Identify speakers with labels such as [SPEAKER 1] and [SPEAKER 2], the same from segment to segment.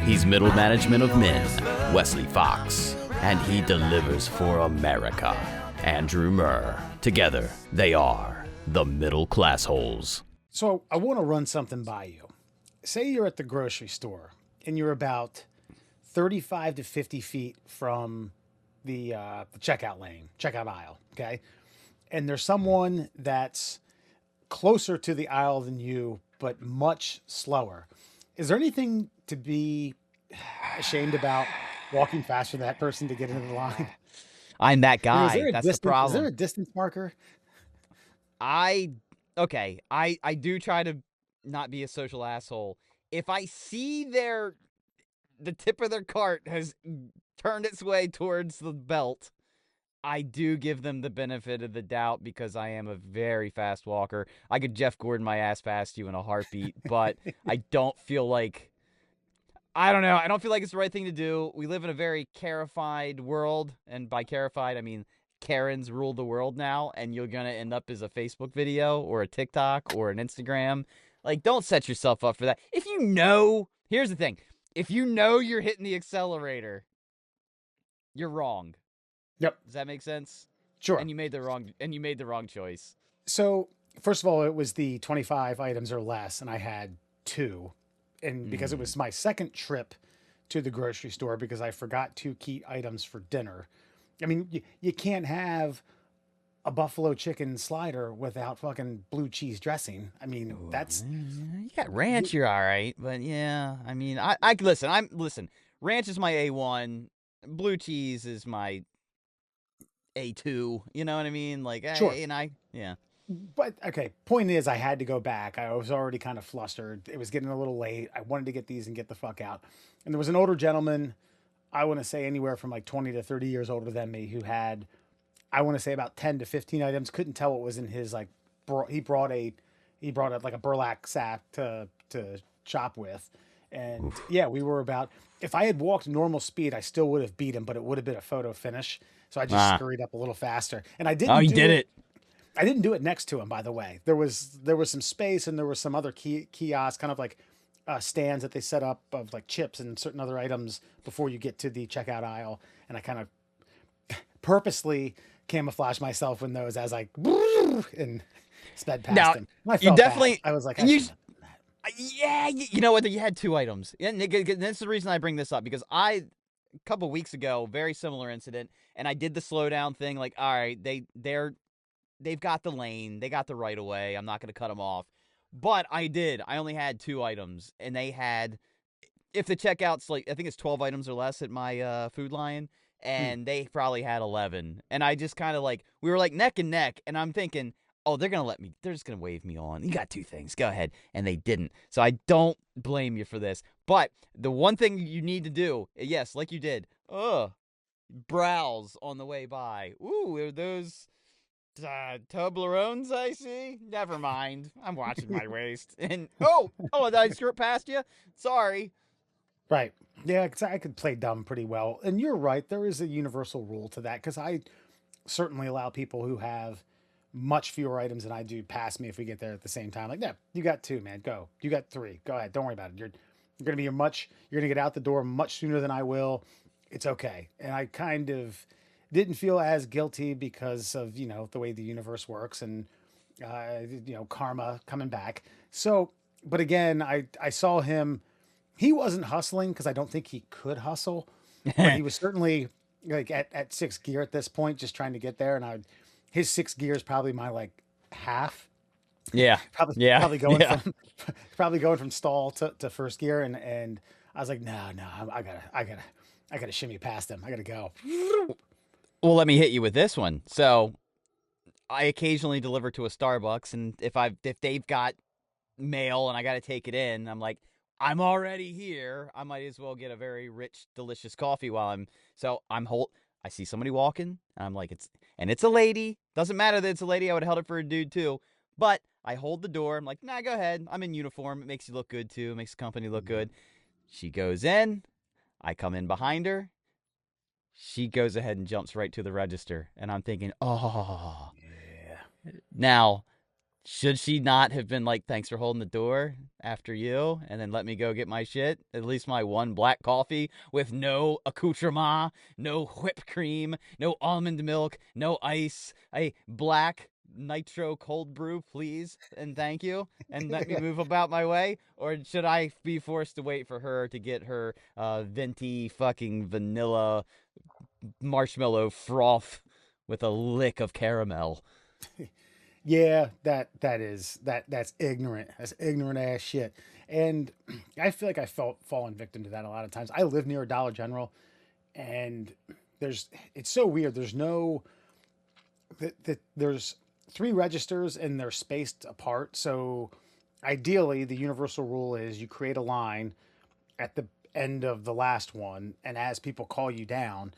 [SPEAKER 1] He's middle management of men, Wesley Fox, and he delivers for America, Andrew Murr. Together, they are the Middle Class Holes.
[SPEAKER 2] So I want to run something by you. Say you're at the grocery store and you're about 35 to 50 feet from the checkout lane, checkout aisle, okay? And there's someone that's closer to the aisle than you, but much slower. Is there anything to be ashamed about walking faster than that person to get into the line?
[SPEAKER 3] I'm that guy.
[SPEAKER 2] Is
[SPEAKER 3] That's the problem.
[SPEAKER 2] Is there a distance marker?
[SPEAKER 3] I do try to not be a social asshole. If I see the tip of their cart has turned its way towards the belt, I do give them the benefit of the doubt because I am a very fast walker. I could Jeff Gordon my ass past you in a heartbeat, but I don't feel like, I don't know. I don't feel like it's the right thing to do. We live in a very Karified world, and by Karified, I mean Karens rule the world now, and you're going to end up as a Facebook video or a TikTok or an Instagram. Like, don't set yourself up for that. If you know, here's the thing. If you know you're hitting the accelerator, you're wrong.
[SPEAKER 2] Yep.
[SPEAKER 3] Does that make sense?
[SPEAKER 2] Sure.
[SPEAKER 3] And you made the wrong choice.
[SPEAKER 2] So, first of all, it was the 25 items or less, and I had 2. And because it was my second trip to the grocery store because I forgot 2 key items for dinner. I mean, you can't have a buffalo chicken slider without fucking blue cheese dressing. I mean, that's...
[SPEAKER 3] You got ranch, you're all right. But yeah, I mean, I listen, ranch is my A1. Blue cheese is my A2. You know what I mean? Like,
[SPEAKER 2] Sure.
[SPEAKER 3] Yeah.
[SPEAKER 2] But, okay, point is I had to go back. I was already kind of flustered. It was getting a little late. I wanted to get these and get the fuck out. And there was an older gentleman, I want to say anywhere from like 20 to 30 years older than me, who had, I want to say about 10 to 15 items. Couldn't tell what was in his, like, he brought like a burlap sack to shop with. And yeah, we were about, if I had walked normal speed, I still would have beat him, but it would have been a photo finish. So I just scurried up a little faster. And I didn't
[SPEAKER 3] Oh, you did it.
[SPEAKER 2] I didn't do it next to him, by the way. There was some space, and there was some other kiosks, kind of like stands that they set up of like chips and certain other items before you get to the checkout aisle. And I kind of purposely camouflage myself in those as I and sped past him. I felt bad. I was like,
[SPEAKER 3] yeah, you know what? You had 2 items. And that's the reason I bring this up, because a couple weeks ago, very similar incident, and I did the slow down thing. Like, all right, they've got the lane, they got the right of way. I'm not going to cut them off. But I only had 2 items, and they had, if the checkout's like, I think it's 12 items or less at my Food Lion, and they probably had 11. And I just kind of like, we were like neck and neck, and I'm thinking, oh, they're just going to wave me on. You got 2 things, go ahead. And they didn't. So I don't blame you for this. But the one thing you need to do, yes, like you did, browse on the way by. Ooh, are those Toblerones I see? Never mind. I'm watching my waist. And did I skirt past you? Sorry.
[SPEAKER 2] Right. Yeah, because I could play dumb pretty well. And you're right. There is a universal rule to that, because I certainly allow people who have much fewer items than I do pass me if we get there at the same time. Like, yeah, you got 2, man. Go. You got 3. Go ahead. Don't worry about it. You're going to be you're going to get out the door much sooner than I will. It's okay. And I kind of didn't feel as guilty because of, the way the universe works and, karma coming back. So, but again, I saw him, he wasn't hustling because I don't think he could hustle, but he was certainly like at 6th gear at this point, just trying to get there. And his 6th gear is probably my like half.
[SPEAKER 3] Yeah.
[SPEAKER 2] Probably going from stall to 1st gear. And I was like, no, I gotta shimmy past him. I gotta go.
[SPEAKER 3] Well, let me hit you with this one. So I occasionally deliver to a Starbucks, and if they've got mail and I got to take it in, I'm like, I'm already here. I might as well get a very rich, delicious coffee I see somebody walking, and I'm like, it's a lady. Doesn't matter that it's a lady. I would have held it for a dude too. But I hold the door. I'm like, nah, go ahead. I'm in uniform. It makes you look good too. It makes the company look good. She goes in. I come in behind her. She goes ahead and jumps right to the register. And I'm thinking, oh.
[SPEAKER 2] Yeah.
[SPEAKER 3] Now, should she not have been like, thanks for holding the door after you, and then let me go get my shit? At least my one black coffee with no accoutrement, no whipped cream, no almond milk, no ice, a black nitro cold brew, please, and thank you, and let me move about my way? Or should I be forced to wait for her to get her venti fucking vanilla marshmallow froth with a lick of caramel?
[SPEAKER 2] Yeah, that's ignorant. That's ignorant ass shit. And I feel like I felt fallen victim to that a lot of times. I live near a Dollar General, and it's so weird. There's three registers and they're spaced apart. So ideally, the universal rule is you create a line at the end of the last one, and as people call you down,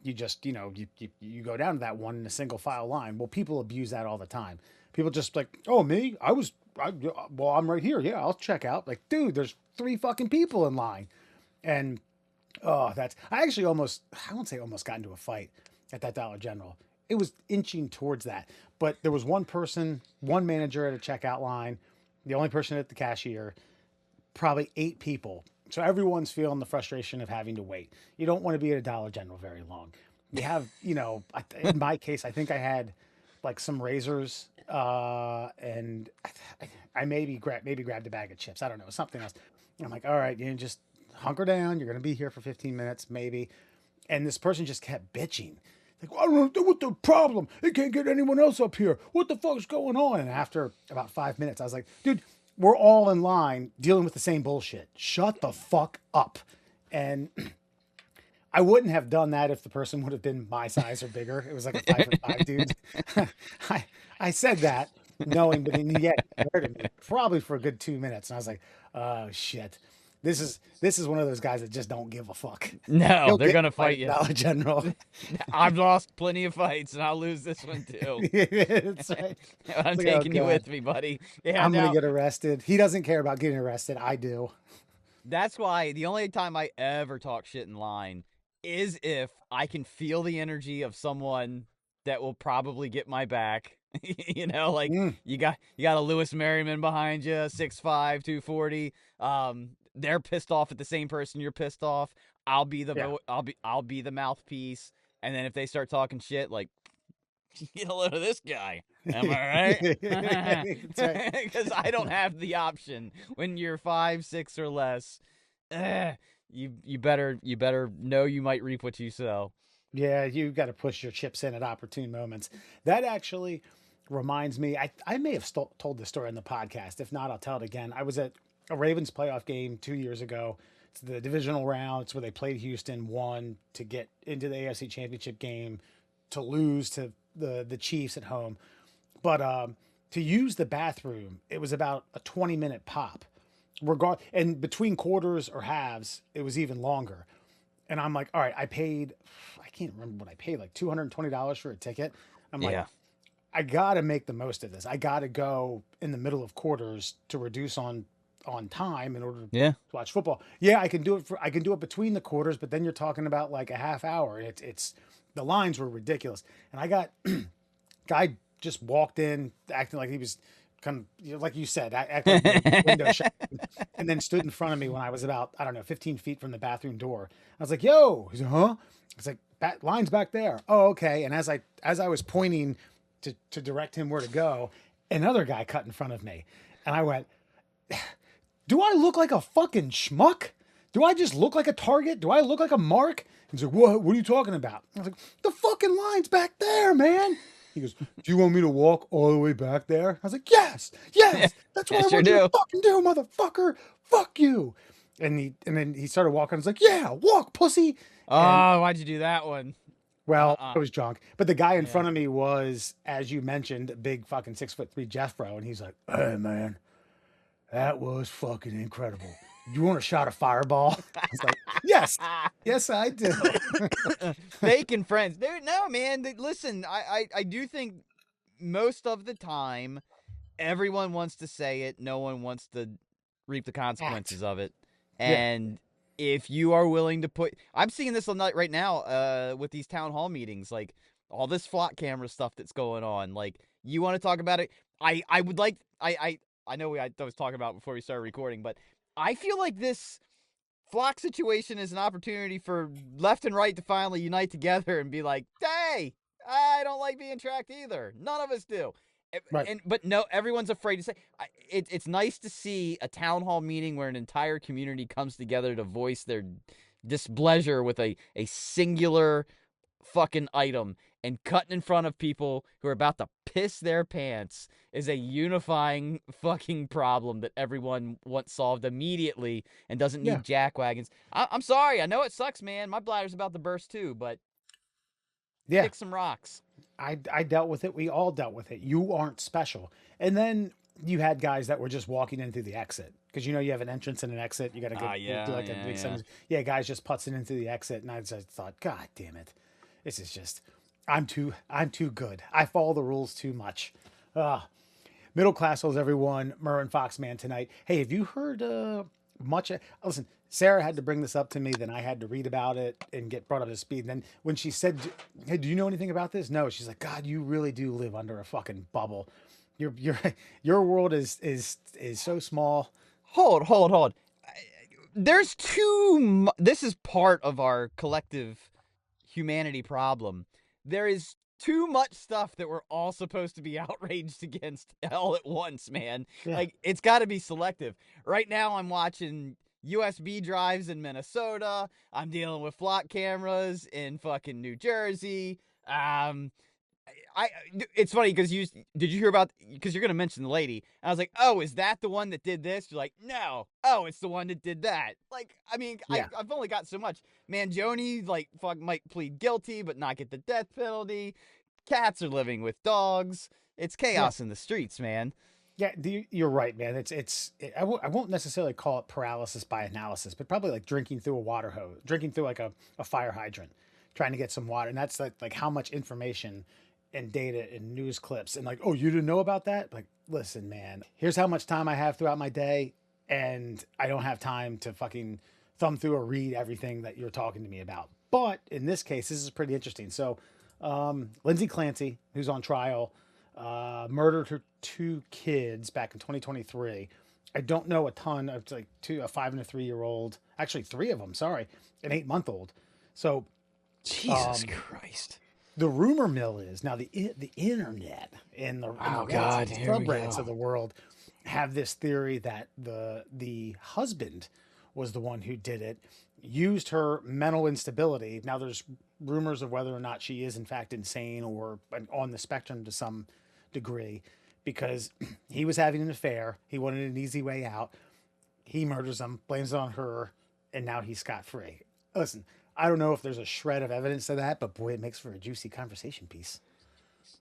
[SPEAKER 2] you just you go down to that one in a single file line. Well, people abuse that all the time. People just like, oh, me, well, I'm right here, yeah, I'll check out. Like, dude, there's three fucking people in line. And I actually I won't say almost got into a fight at that Dollar General. It was inching towards that, but there was one manager at a checkout line, the only person at the cashier, probably 8 people. So everyone's feeling the frustration of having to wait. You don't want to be at a Dollar General very long. You have, in my case, I think I had like some razors, and I maybe grabbed a bag of chips. I don't know, something else. And I'm like, all right, just hunker down. You're going to be here for 15 minutes, maybe. And this person just kept bitching. Like, I don't know what the problem. They can't get anyone else up here. What the fuck's going on? And after about 5 minutes, I was like, dude, we're all in line dealing with the same bullshit. Shut the fuck up. And I wouldn't have done that if the person would have been my size or bigger. It was like a 5'5" dude. I said that knowing, but then he stared at me probably for a good 2 minutes. And I was like, oh shit. This is one of those guys that just don't give a fuck.
[SPEAKER 3] No, they're gonna fight you.
[SPEAKER 2] Dollar General.
[SPEAKER 3] I've lost plenty of fights, and I'll lose this one too.
[SPEAKER 2] That's right.
[SPEAKER 3] I'm taking you with me, buddy. Yeah,
[SPEAKER 2] I'm gonna get arrested. He doesn't care about getting arrested. I do.
[SPEAKER 3] That's why the only time I ever talk shit in line is if I can feel the energy of someone that will probably get my back. You got a Lewis Merriman behind you, 6'5", 240. They're pissed off at the same person you're pissed off. I'll be the mouthpiece. And then if they start talking shit, like, get a load of this guy. Am I right? Because I don't have the option. When you're 5'6" or less, you better know you might reap what you sow.
[SPEAKER 2] Yeah, you got to push your chips in at opportune moments. That actually reminds me, I may have told this story on the podcast. If not, I'll tell it again. I was at a Ravens playoff game 2 years ago. It's the divisional round. It's where they played Houston, won to get into the AFC Championship game, to lose to the Chiefs at home. But to use the bathroom, it was about a 20-minute pop. And between quarters or halves, it was even longer. And I'm like, all right, I can't remember what I paid, like $220 for a ticket. I'm like, I got to make the most of this. I got to go in the middle of quarters to reduce on time in order to watch football. Yeah, I can do it between the quarters, but then you're talking about like a half hour. It's the lines were ridiculous. And guy just walked in acting like he was kind of, like you said, acting like window shopping, and then stood in front of me when I was about, 15 feet from the bathroom door. I was like, yo, he's like, huh? It's like, line's back there. Oh, okay. And as I was pointing to direct him where to go, another guy cut in front of me. And I went, do I look like a fucking schmuck? Do I just look like a target? Do I look like a mark? He's like, what are you talking about? I was like, the fucking line's back there, man. He goes, do you want me to walk all the way back there? I was like, yes, that's what I want you to fucking do, motherfucker. Fuck you. And then he started walking. I was like, yeah, walk, pussy.
[SPEAKER 3] Oh, why'd you do that one?
[SPEAKER 2] Well, I was drunk. But the guy in front of me was, as you mentioned, a big fucking 6'3" Jeffro. And he's like, hey, man, that was fucking incredible. You want a shot of Fireball? I was like, yes, I do.
[SPEAKER 3] Faking friends. No, man, listen, I do think most of the time, everyone wants to say it. No one wants to reap the consequences of it. And if you are willing to I'm seeing this right now with these town hall meetings, like all this flock camera stuff that's going on. Like, you want to talk about it? I would like I know I was talking about before we started recording, but I feel like this flock situation is an opportunity for left and right to finally unite together and be like, hey, I don't like being tracked either. None of us do.
[SPEAKER 2] Right.
[SPEAKER 3] But no, everyone's afraid to say. It's nice to see a town hall meeting where an entire community comes together to voice their displeasure with a singular fucking item, and cutting in front of people who are about to piss their pants is a unifying fucking problem that everyone wants solved immediately and doesn't
[SPEAKER 2] Yeah.
[SPEAKER 3] need jackwagons. I'm sorry. I know it sucks, man. My bladder's about to burst too, but
[SPEAKER 2] Yeah.
[SPEAKER 3] kick some rocks.
[SPEAKER 2] I dealt with it. We all dealt with it. You aren't special. And then you had guys that were just walking in through the exit because you know you have an entrance and an exit. You got to go do like a big sentence. Yeah, guys just putzing into the exit, and I just thought, God damn it, this is just I'm too good. I follow the rules too much. Middle class holes, everyone. Murr and Foxman tonight. Hey, have you heard much? Listen, Sarah had to bring this up to me, then I had to read about it and get brought up to speed. And then when she said, "Hey, do you know anything about this?" No, she's like, "God, you really do live under a fucking bubble. Your your world is so small."
[SPEAKER 3] Hold. There's this is part of our collective humanity problem. There is too much stuff that we're all supposed to be outraged against all at once, man.
[SPEAKER 2] Yeah.
[SPEAKER 3] Like, it's got to be selective. Right now, I'm watching USB drives in Minnesota. I'm dealing with flock cameras in fucking New Jersey. It's funny because did you hear about, because you're going to mention the lady. And I was like, oh, is that the one that did this? You're like, no. Oh, it's the one that did that. Like, I mean,
[SPEAKER 2] Yeah.
[SPEAKER 3] I've only got so much. Mangione, like, fuck, might plead guilty, but not get the death penalty. Cats are living with dogs. It's chaos in the streets, man.
[SPEAKER 2] Yeah, you're right, man. I won't necessarily call it paralysis by analysis, but probably like drinking through a water hose, drinking through like a fire hydrant, trying to get some water. And that's like how much information and data and news clips and like, oh, you didn't know about that? Like, listen, man, here's how much time I have throughout my day, and I don't have time to fucking thumb through or read everything that you're talking to me about. But in this case, this is pretty interesting. So, Lindsay Clancy, who's on trial, murdered her two kids back in 2023. I don't know a ton of like a 5 and a 3-year-old, actually 3 of them, sorry, an 8-month-old. So
[SPEAKER 3] Jesus Christ.
[SPEAKER 2] The rumor mill is now the internet and the subreddits of the world have this theory that the husband was the one who did it, used her mental instability. Now there's rumors of whether or not she is in fact insane or on the spectrum to some degree, because he was having an affair. He wanted an easy way out. He murders him, blames it on her, and now he's scot-free. Listen, I don't know if there's a shred of evidence to that, but boy, it makes for a juicy conversation piece.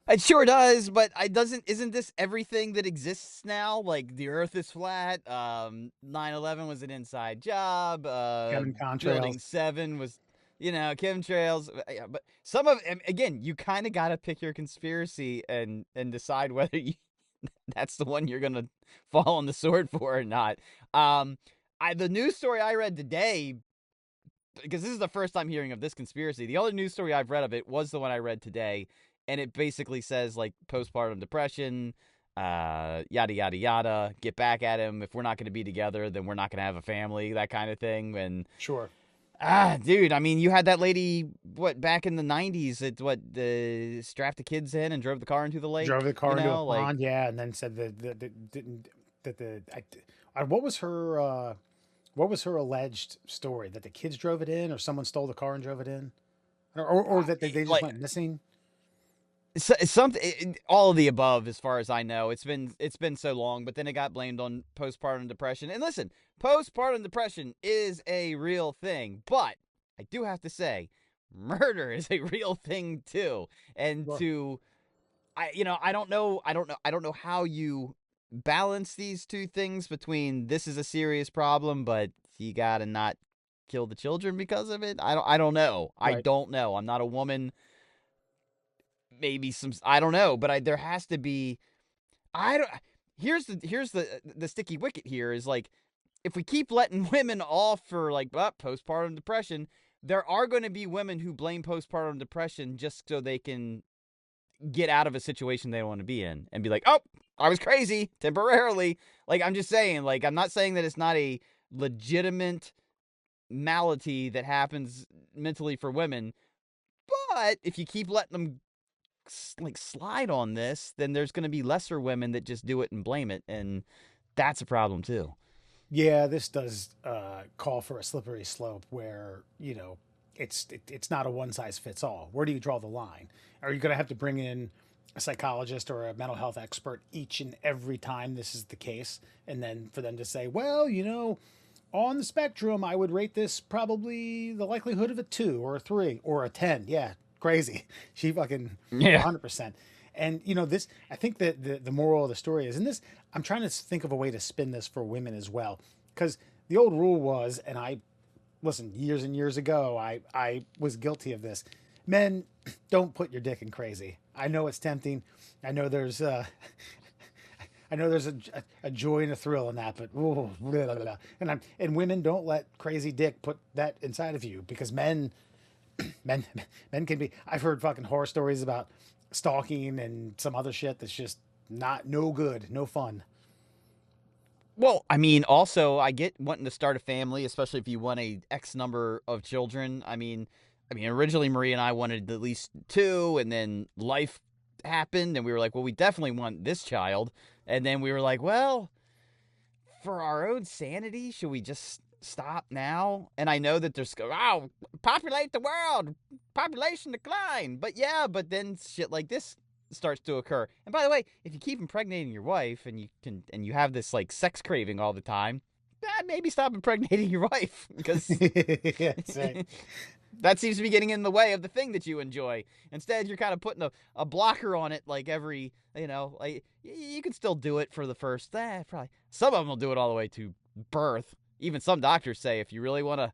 [SPEAKER 3] It sure does, but isn't this everything that exists now? Like, the earth is flat, 9/11 was an inside job, Building 7 was, chemtrails, but some of, again, you kind of got to pick your conspiracy and decide whether that's the one you're going to fall on the sword for or not. The news story I read today, because this is the first time hearing of this conspiracy. The other news story I've read of it was the one I read today, and it basically says, like, postpartum depression, yada, yada, yada, get back at him. If we're not going to be together, then we're not going to have a family, that kind of thing. And
[SPEAKER 2] sure.
[SPEAKER 3] Dude, I mean, you had that lady, back in the 90s, strapped the kids in and drove the car into the lake?
[SPEAKER 2] Drove the car into a pond, yeah, and then said what was her... what was her alleged story? That the kids drove it in, or someone stole the car and drove it in, or that they just went missing?
[SPEAKER 3] Something, all of the above, as far as I know. It's been so long, but then it got blamed on postpartum depression. And listen, postpartum depression is a real thing, but I do have to say, murder is a real thing too. And
[SPEAKER 2] Sure.
[SPEAKER 3] I don't know how you balance these two things between this is a serious problem, but you gotta not kill the children because of it. I don't know.
[SPEAKER 2] Right.
[SPEAKER 3] I don't know. I'm not a woman. Maybe I don't know, but there has to be. Here's the sticky wicket here is, like, if we keep letting women off for, like, postpartum depression, there are going to be women who blame postpartum depression just so they can get out of a situation they don't want to be in and be like, oh, I was crazy temporarily. Like, I'm just saying, like, I'm not saying that it's not a legitimate malady that happens mentally for women, but if you keep letting them like slide on this, then there's going to be lesser women that just do it and blame it, and that's a problem too.
[SPEAKER 2] Yeah, this does call for a slippery slope where, it's not a one size fits all. Where do you draw the line? Are you going to have to bring in a psychologist or a mental health expert each and every time this is the case? And then for them to say, well, on the spectrum, I would rate this probably the likelihood of a 2 or a 3 or a 10. Yeah, crazy. She fucking
[SPEAKER 3] Yeah.
[SPEAKER 2] 100%. And this, I think that the moral of the story is in this. I'm trying to think of a way to spin this for women as well, because the old rule was, and I listen, years and years ago, I was guilty of this. Men, don't put your dick in crazy. I know it's tempting. I know there's I know there's a joy and a thrill in that, but ooh, blah, blah, blah. And women, don't let crazy dick put that inside of you, because men men can be. I've heard fucking horror stories about stalking and some other shit that's just no good, no fun.
[SPEAKER 3] Well, I mean, also, I get wanting to start a family, especially if you want a X number of children. I mean, originally Marie and I wanted at least 2, and then life happened, and we were like, well, we definitely want this child. And then we were like, well, for our own sanity, should we just stop now? And I know that there's, populate the world, population decline. But yeah, but then shit like this starts to occur. And by the way, if you keep impregnating your wife and you have this like sex craving all the time, maybe stop impregnating your wife, because
[SPEAKER 2] Yeah, right.
[SPEAKER 3] that seems to be getting in the way of the thing that you enjoy. Instead, you're kind of putting a blocker on it, like every, like you can still do it for the first, probably. Some of them will do it all the way to birth. Even some doctors say if you really want to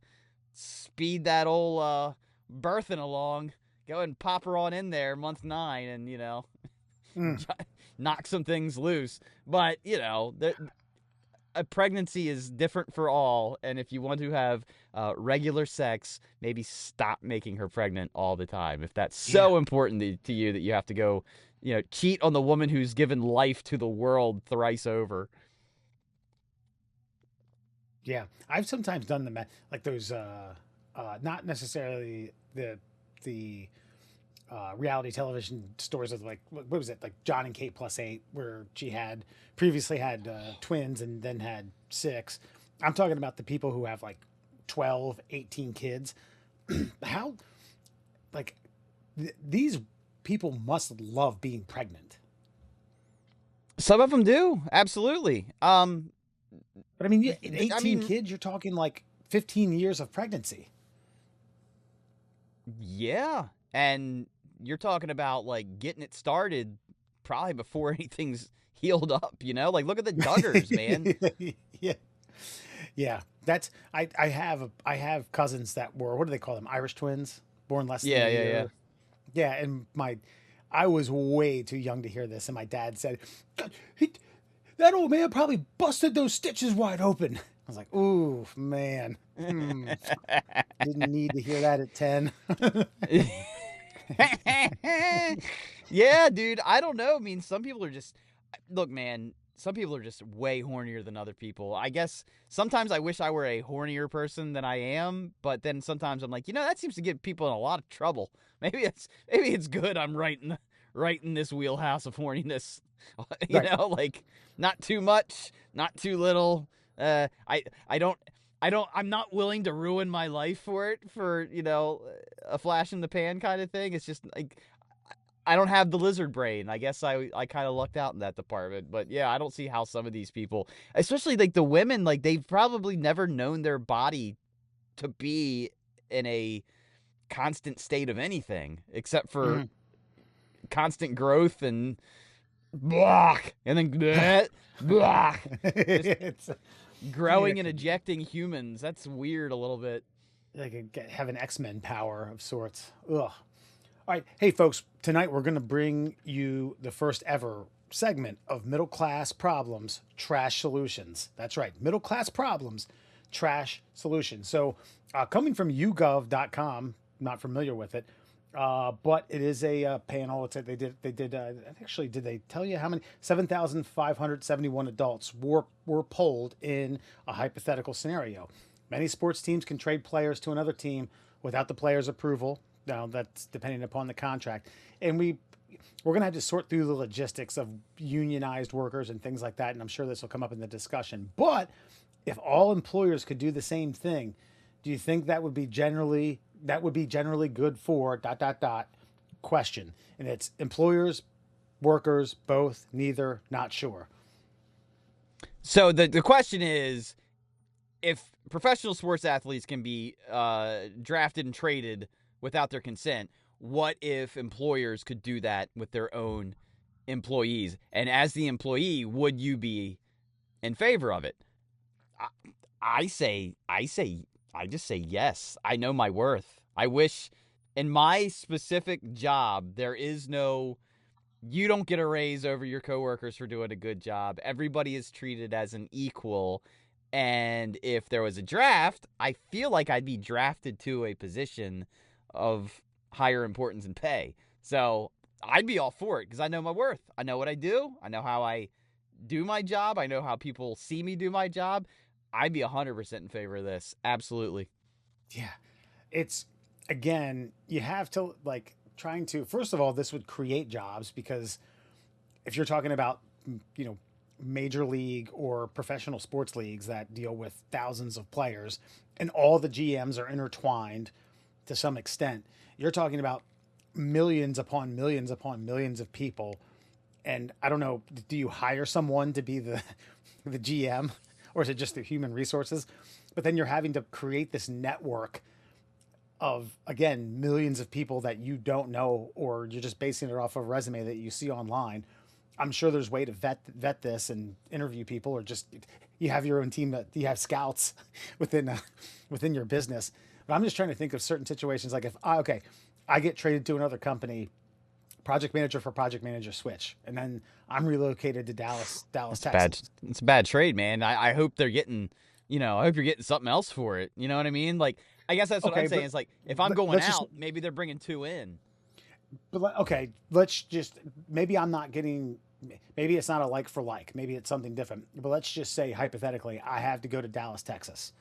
[SPEAKER 3] speed that old birthing along, go ahead and pop her on in there month 9 and,
[SPEAKER 2] Mm.
[SPEAKER 3] knock some things loose. But, a pregnancy is different for all, and if you want to have regular sex, maybe stop making her pregnant all the time. If that's so important to you that you have to go, cheat on the woman who's given life to the world thrice over.
[SPEAKER 2] Yeah, I've sometimes done like those, not necessarily the reality television stories of, like, what was it, like John and Kate plus 8, where she had previously had twins and then had 6. I'm talking about the people who have like 12, 18 kids. How, like, these people must love being pregnant.
[SPEAKER 3] Some of them do, absolutely.
[SPEAKER 2] But I mean, 18 kids, you're talking like 15 years of pregnancy.
[SPEAKER 3] Yeah, and you're talking about like getting it started probably before anything's healed up. Like look at the Duggars, man.
[SPEAKER 2] Yeah, yeah. That's I have cousins that were, what do they call them? Irish twins, born less than a year. Yeah, and I was way too young to hear this, and my dad said, "God, that old man probably busted those stitches wide open." I was like, "Ooh, man, didn't need to hear that at 10."
[SPEAKER 3] Yeah, dude. I don't know. I mean, some people are just, look, man. Some people are just way hornier than other people. I guess sometimes I wish I were a hornier person than I am, but then sometimes I'm like, that seems to get people in a lot of trouble. Maybe it's good I'm right in this wheelhouse of horniness.
[SPEAKER 2] Right.
[SPEAKER 3] Like not too much, not too little. I'm not willing to ruin my life for it, for, a flash in the pan kind of thing. It's just like, I don't have the lizard brain. I guess I kind of lucked out in that department. But yeah, I don't see how some of these people, especially like the women, like they've probably never known their body to be in a constant state of anything except for constant growth and blah, and then blah,
[SPEAKER 2] It's
[SPEAKER 3] growing and ejecting humans. That's weird a little bit.
[SPEAKER 2] like have an X-Men power of sorts. Ugh. All right, hey folks, tonight we're going to bring you the first ever segment of Middle Class Problems, Trash Solutions. That's right, Middle Class Problems, Trash Solutions. So, coming from YouGov.com, not familiar with it, But it is a panel. It's they did actually, did they tell you how many? 7,571 adults were polled in a hypothetical scenario. Many sports teams can trade players to another team without the player's approval. Now that's depending upon the contract, and we're gonna have to sort through the logistics of unionized workers and things like that. And I'm sure this will come up in the discussion. But if all employers could do the same thing, do you think that would be generally good for dot dot dot question? And it's employers, workers, both, neither, not sure.
[SPEAKER 3] So the question is, if professional sports athletes can be drafted and traded without their consent, what if employers could do that with their own employees? And as the employee, would you be in favor of it? I just say yes. I know my worth. I wish in my specific job, you don't get a raise over your coworkers for doing a good job. Everybody is treated as an equal. And if there was a draft, I feel like I'd be drafted to a position of higher importance and pay. So I'd be all for it because I know my worth. I know what I do. I know how I do my job. I know how people see me do my job. I'd be 100% in favor of this. Absolutely.
[SPEAKER 2] Yeah. It's, again, you have to, like, trying to, first of all, this would create jobs because if you're talking about, you know, major league or professional sports leagues that deal with thousands of players and all the GMs are intertwined to some extent, you're talking about millions upon millions upon millions of people. And I don't know, do you hire someone to be the GM, or is it just the human resources? But then you're having to create this network of, again, millions of people that you don't know, or you're just basing it off of a resume that you see online. I'm sure there's a way to vet this and interview people, or just you have your own team that you have scouts within your business. But I'm just trying to think of certain situations, like if I get traded to another company, project manager for project manager switch, and then I'm relocated to Dallas, Texas.
[SPEAKER 3] It's a bad trade, man. I hope they're getting, I hope you're getting something else for it. You know what I mean? Like, I guess that's what I'm saying. Is like, if I'm going out, maybe they're bringing two in.
[SPEAKER 2] But okay, let's just, maybe I'm not getting, maybe it's not a like for like, maybe it's something different. But let's just say hypothetically, I have to go to Dallas, Texas.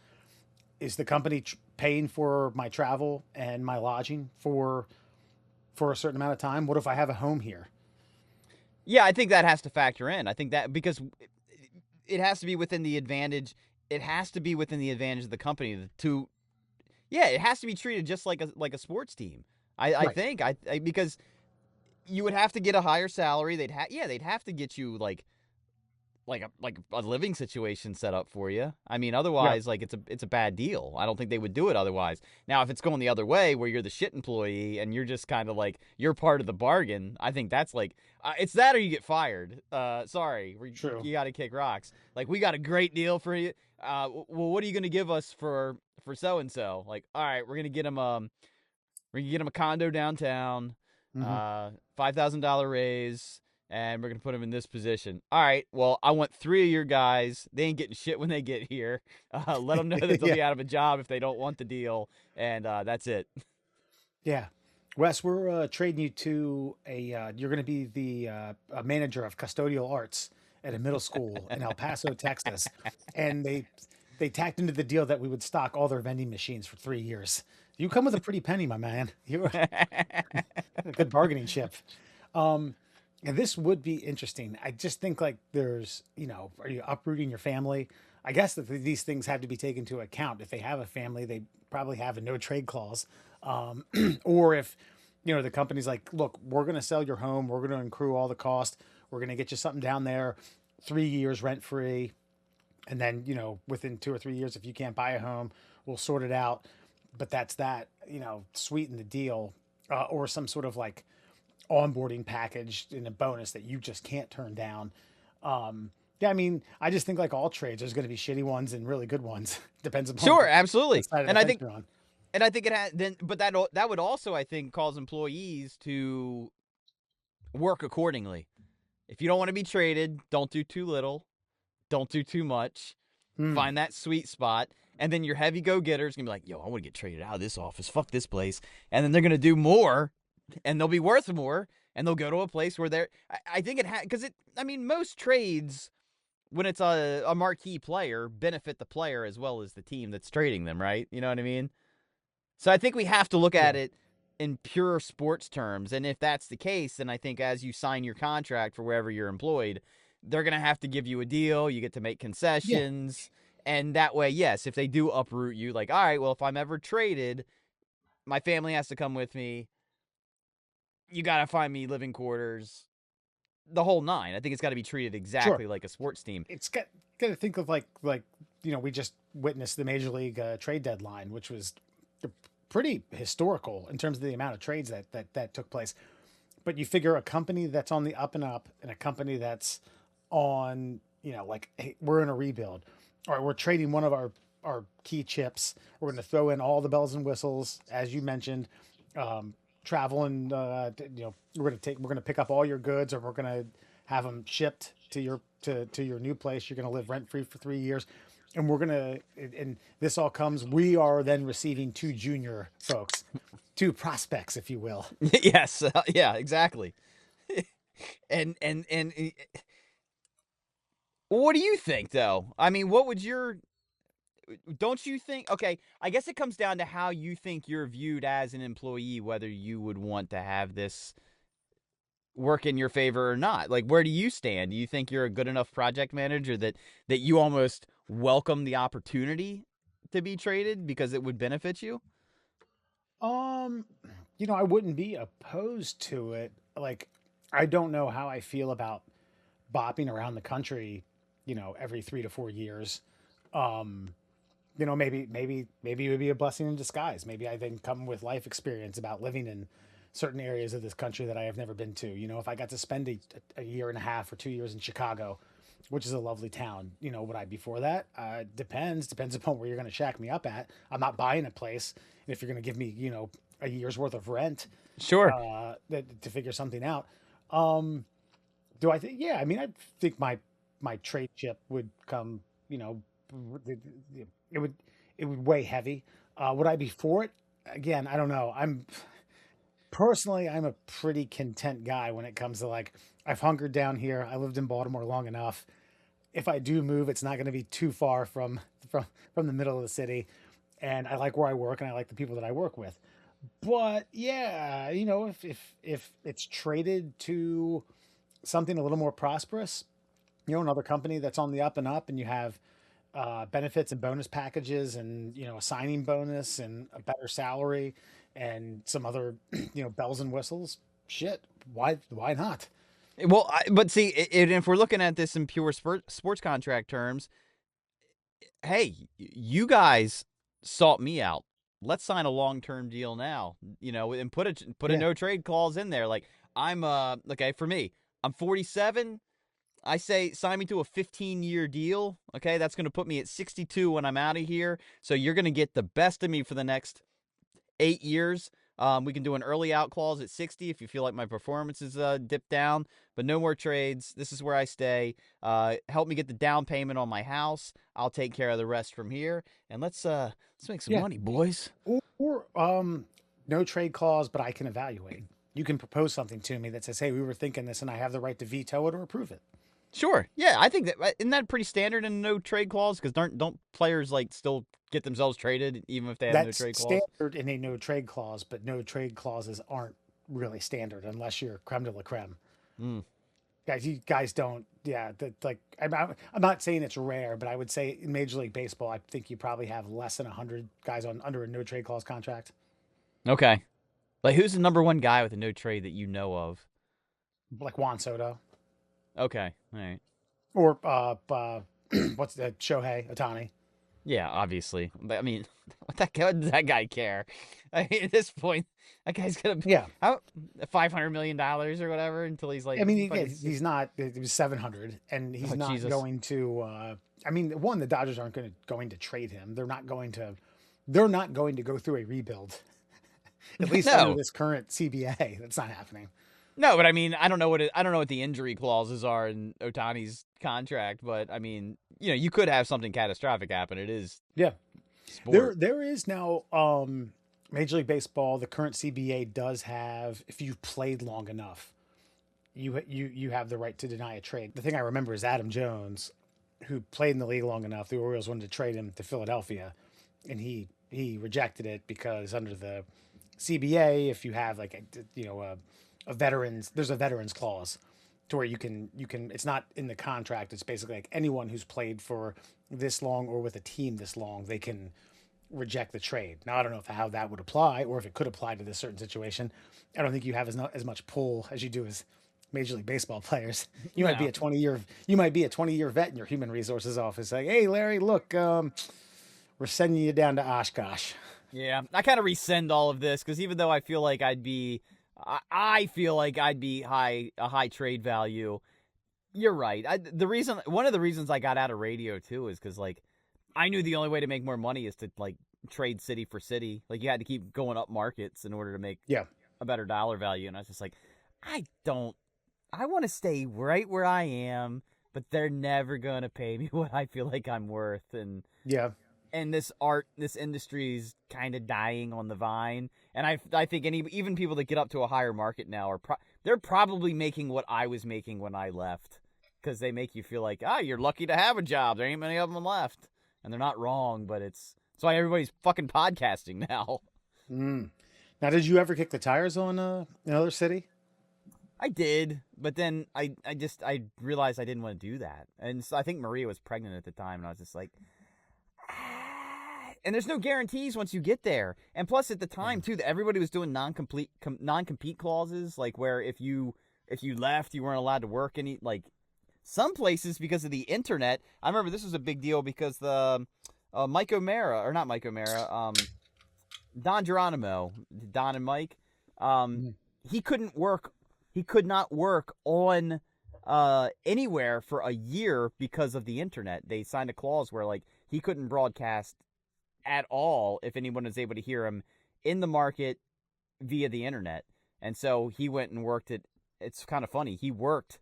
[SPEAKER 2] Is the company paying for my travel and my lodging for a certain amount of time? What if I have a home here?
[SPEAKER 3] Yeah, I think that has to factor in. I think that because it has to be within the advantage. It has to be within the advantage of the company to. Yeah, it has to be treated just like a sports team. I think because you would have to get a higher salary. They'd have to get you like a living situation set up for you. I mean, otherwise, like it's a bad deal. I don't think they would do it otherwise. Now, if it's going the other way, where you're the shit employee and you're just kind of like you're part of the bargain, I think that's like it's that or you get fired. Sorry,
[SPEAKER 2] True.
[SPEAKER 3] You got to kick rocks. Like we got a great deal for you. Well, what are you going to give us for so and so? Like, all right, we're gonna get him a condo downtown, $5,000 raise. And we're going to put him in this position. All right, well, I want 3 of your guys. They ain't getting shit when they get here. Let them know that they'll be out of a job if they don't want the deal. And that's it.
[SPEAKER 2] Yeah. Wes, we're trading you to you're going to be the manager of custodial arts at a middle school in El Paso, Texas. And they tacked into the deal that we would stock all their vending machines for 3 years. You come with a pretty penny, my man. You're a good bargaining chip. And this would be interesting. I just think like there's, are you uprooting your family? I guess that these things have to be taken into account. If they have a family, they probably have a no trade clause. Or if, the company's like, look, we're going to sell your home. We're going to accrue all the cost. We're going to get you something down there, 3 years rent free. And then, within 2 or 3 years, if you can't buy a home, we'll sort it out. But that's that, sweeten the deal, or some sort of like onboarding package in a bonus that you just can't turn down. Yeah, I mean, I just think like all trades, there's going to be shitty ones and really good ones. Depends upon
[SPEAKER 3] sure, absolutely.
[SPEAKER 2] And I think
[SPEAKER 3] it has then, but that would also, I think, cause employees to work accordingly. If you don't want to be traded, don't do too little, don't do too much. Find that sweet spot. And then your heavy go-getters going to be like, yo, I want to get traded out of this office. Fuck this place. And then they're going to do more and they'll be worth more, and they'll go to a place where they're. I think it because it. I mean, most trades, when it's a marquee player, benefit the player as well as the team that's trading them, right? You know what I mean? So I think we have to look at it in pure sports terms. And if that's the case, then I think as you sign your contract for wherever you're employed, they're going to have to give you a deal. You get to make concessions. And that way, yes, if they do uproot you, like, all right, well, if I'm ever traded, my family has to come with me. You got to find me living quarters. The whole nine. I think it's got to be treated exactly like a sports team.
[SPEAKER 2] It's got to think of like we just witnessed the Major League trade deadline, which was pretty historical in terms of the amount of trades that took place. But you figure a company that's on the up and up and a company that's on, like, hey, we're in a rebuild, or we're trading one of our key chips. We're going to throw in all the bells and whistles, as you mentioned, travel and we're going to pick up all your goods, or we're going to have them shipped to your new place. You're going to live rent free for 3 years. And we're going to, and this all comes, we are then receiving 2 junior folks, 2 prospects, if you will.
[SPEAKER 3] Yes. Yeah, exactly. and what do you think, though? I mean, don't you think, okay, I guess it comes down to how you think you're viewed as an employee, whether you would want to have this work in your favor or not. Like, where do you stand? Do you think you're a good enough project manager that you almost welcome the opportunity to be traded because it would benefit you?
[SPEAKER 2] I wouldn't be opposed to it. Like, I don't know how I feel about bopping around the country, every 3 to 4 years. Maybe it would be a blessing in disguise. Maybe I then come with life experience about living in certain areas of this country that I have never been to. If I got to spend a year and a half or 2 years in Chicago, which is a lovely town, would I be for that? Depends upon where you're going to shack me up at. I'm not buying a place. And if you're going to give me, a year's worth of rent,
[SPEAKER 3] sure,
[SPEAKER 2] to figure something out. Do I think? Yeah, I mean, I think my trade chip would come, it would weigh heavy. Would I be for it? Again, I don't know. I'm a pretty content guy when it comes to, like, I've hungered down here. I lived in Baltimore long enough. If I do move, it's not going to be too far from the middle of the city, and I like where I work and I like the people that I work with. But yeah, if it's traded to something a little more prosperous, another company that's on the up and up, and you have benefits and bonus packages, and a signing bonus and a better salary and some other bells and whistles, shit, why not?
[SPEAKER 3] Well, but see, if we're looking at this in pure sports contract terms, hey, you guys sought me out. Let's sign a long-term deal now, and put a no trade clause in there. Like, I'm okay, for me, I'm 47. I say sign me to a 15-year deal. Okay, that's going to put me at 62 when I'm out of here. So you're going to get the best of me for the next 8 years. We can do an early out clause at 60 if you feel like my performance is dipped down, but no more trades. This is where I stay. Help me get the down payment on my house. I'll take care of the rest from here, and let's make some money, boys.
[SPEAKER 2] Or no trade clause, but I can evaluate. You can propose something to me that says, "Hey, we were thinking this, and I have the right to veto it or approve it."
[SPEAKER 3] Sure. Yeah, I think isn't that pretty standard in no trade clause? Because don't players like still get themselves traded even if they have no trade clause?
[SPEAKER 2] That's standard in a no trade clause, but no trade clauses aren't really standard unless you're creme de la creme. Guys, you guys don't. Yeah, I'm not saying it's rare, but I would say in Major League Baseball, I think you probably have less than 100 guys under a no trade clause contract.
[SPEAKER 3] Okay. Like, who's the number one guy with a no trade that you know of?
[SPEAKER 2] Like Juan Soto.
[SPEAKER 3] Okay, all right.
[SPEAKER 2] Or what's that? Shohei Ohtani.
[SPEAKER 3] Yeah, obviously. But, I mean, what does that guy care? I mean, at this point, that guy's gonna be $500 million or whatever until he's like.
[SPEAKER 2] I mean, he's not. It was 700, and he's not going to. I mean, the Dodgers aren't going to trade him. They're not going to go through a rebuild. At least under this current CBA, that's not happening.
[SPEAKER 3] No, but I mean, I don't know what the injury clauses are in Ohtani's contract, but I mean, you could have something catastrophic happen. It is
[SPEAKER 2] sport. There is now Major League Baseball, the current CBA does have, if you've played long enough, you have the right to deny a trade. The thing I remember is Adam Jones, who played in the league long enough. The Orioles wanted to trade him to Philadelphia, and he rejected it because under the CBA, if you have like a veterans, there's a veterans clause to where you can it's not in the contract. It's basically like anyone who's played for this long or with a team this long, they can reject the trade. Now I don't know how that would apply or if it could apply to this certain situation. I don't think you have as much pull as you do as Major League Baseball players. You might be a 20-year vet in your human resources office. Like, hey Larry, look, we're sending you down to Oshkosh.
[SPEAKER 3] Yeah, I kind of rescind all of this because even though I feel like I'd be a high trade value. You're right. One of the reasons I got out of radio too is because like I knew the only way to make more money is to like trade city for city. Like you had to keep going up markets in order to make a better dollar value. And I was just like, I want to stay right where I am, but they're never gonna pay me what I feel like I'm worth. And this industry is kind of dying on the vine. And I think even people that get up to a higher market now they're probably making what I was making when I left, because they make you feel like, you're lucky to have a job. There ain't many of them left, and they're not wrong. But it's why everybody's fucking podcasting now.
[SPEAKER 2] Now, did you ever kick the tires on another city?
[SPEAKER 3] I did, but then I realized I didn't want to do that, and so I think Maria was pregnant at the time, and I was just like. And there's no guarantees once you get there. And plus, at the time too, that everybody was doing non-compete clauses, like where if you left, you weren't allowed to work any. Like some places, because of the internet. I remember this was a big deal because the Mike O'Mara, or not Mike O'Mara, Don Geronimo, Don and Mike, he couldn't work. He could not work on anywhere for a year because of the internet. They signed a clause where like he couldn't broadcast at all if anyone was able to hear him in the market via the internet. And so he went and worked it's kind of funny, he worked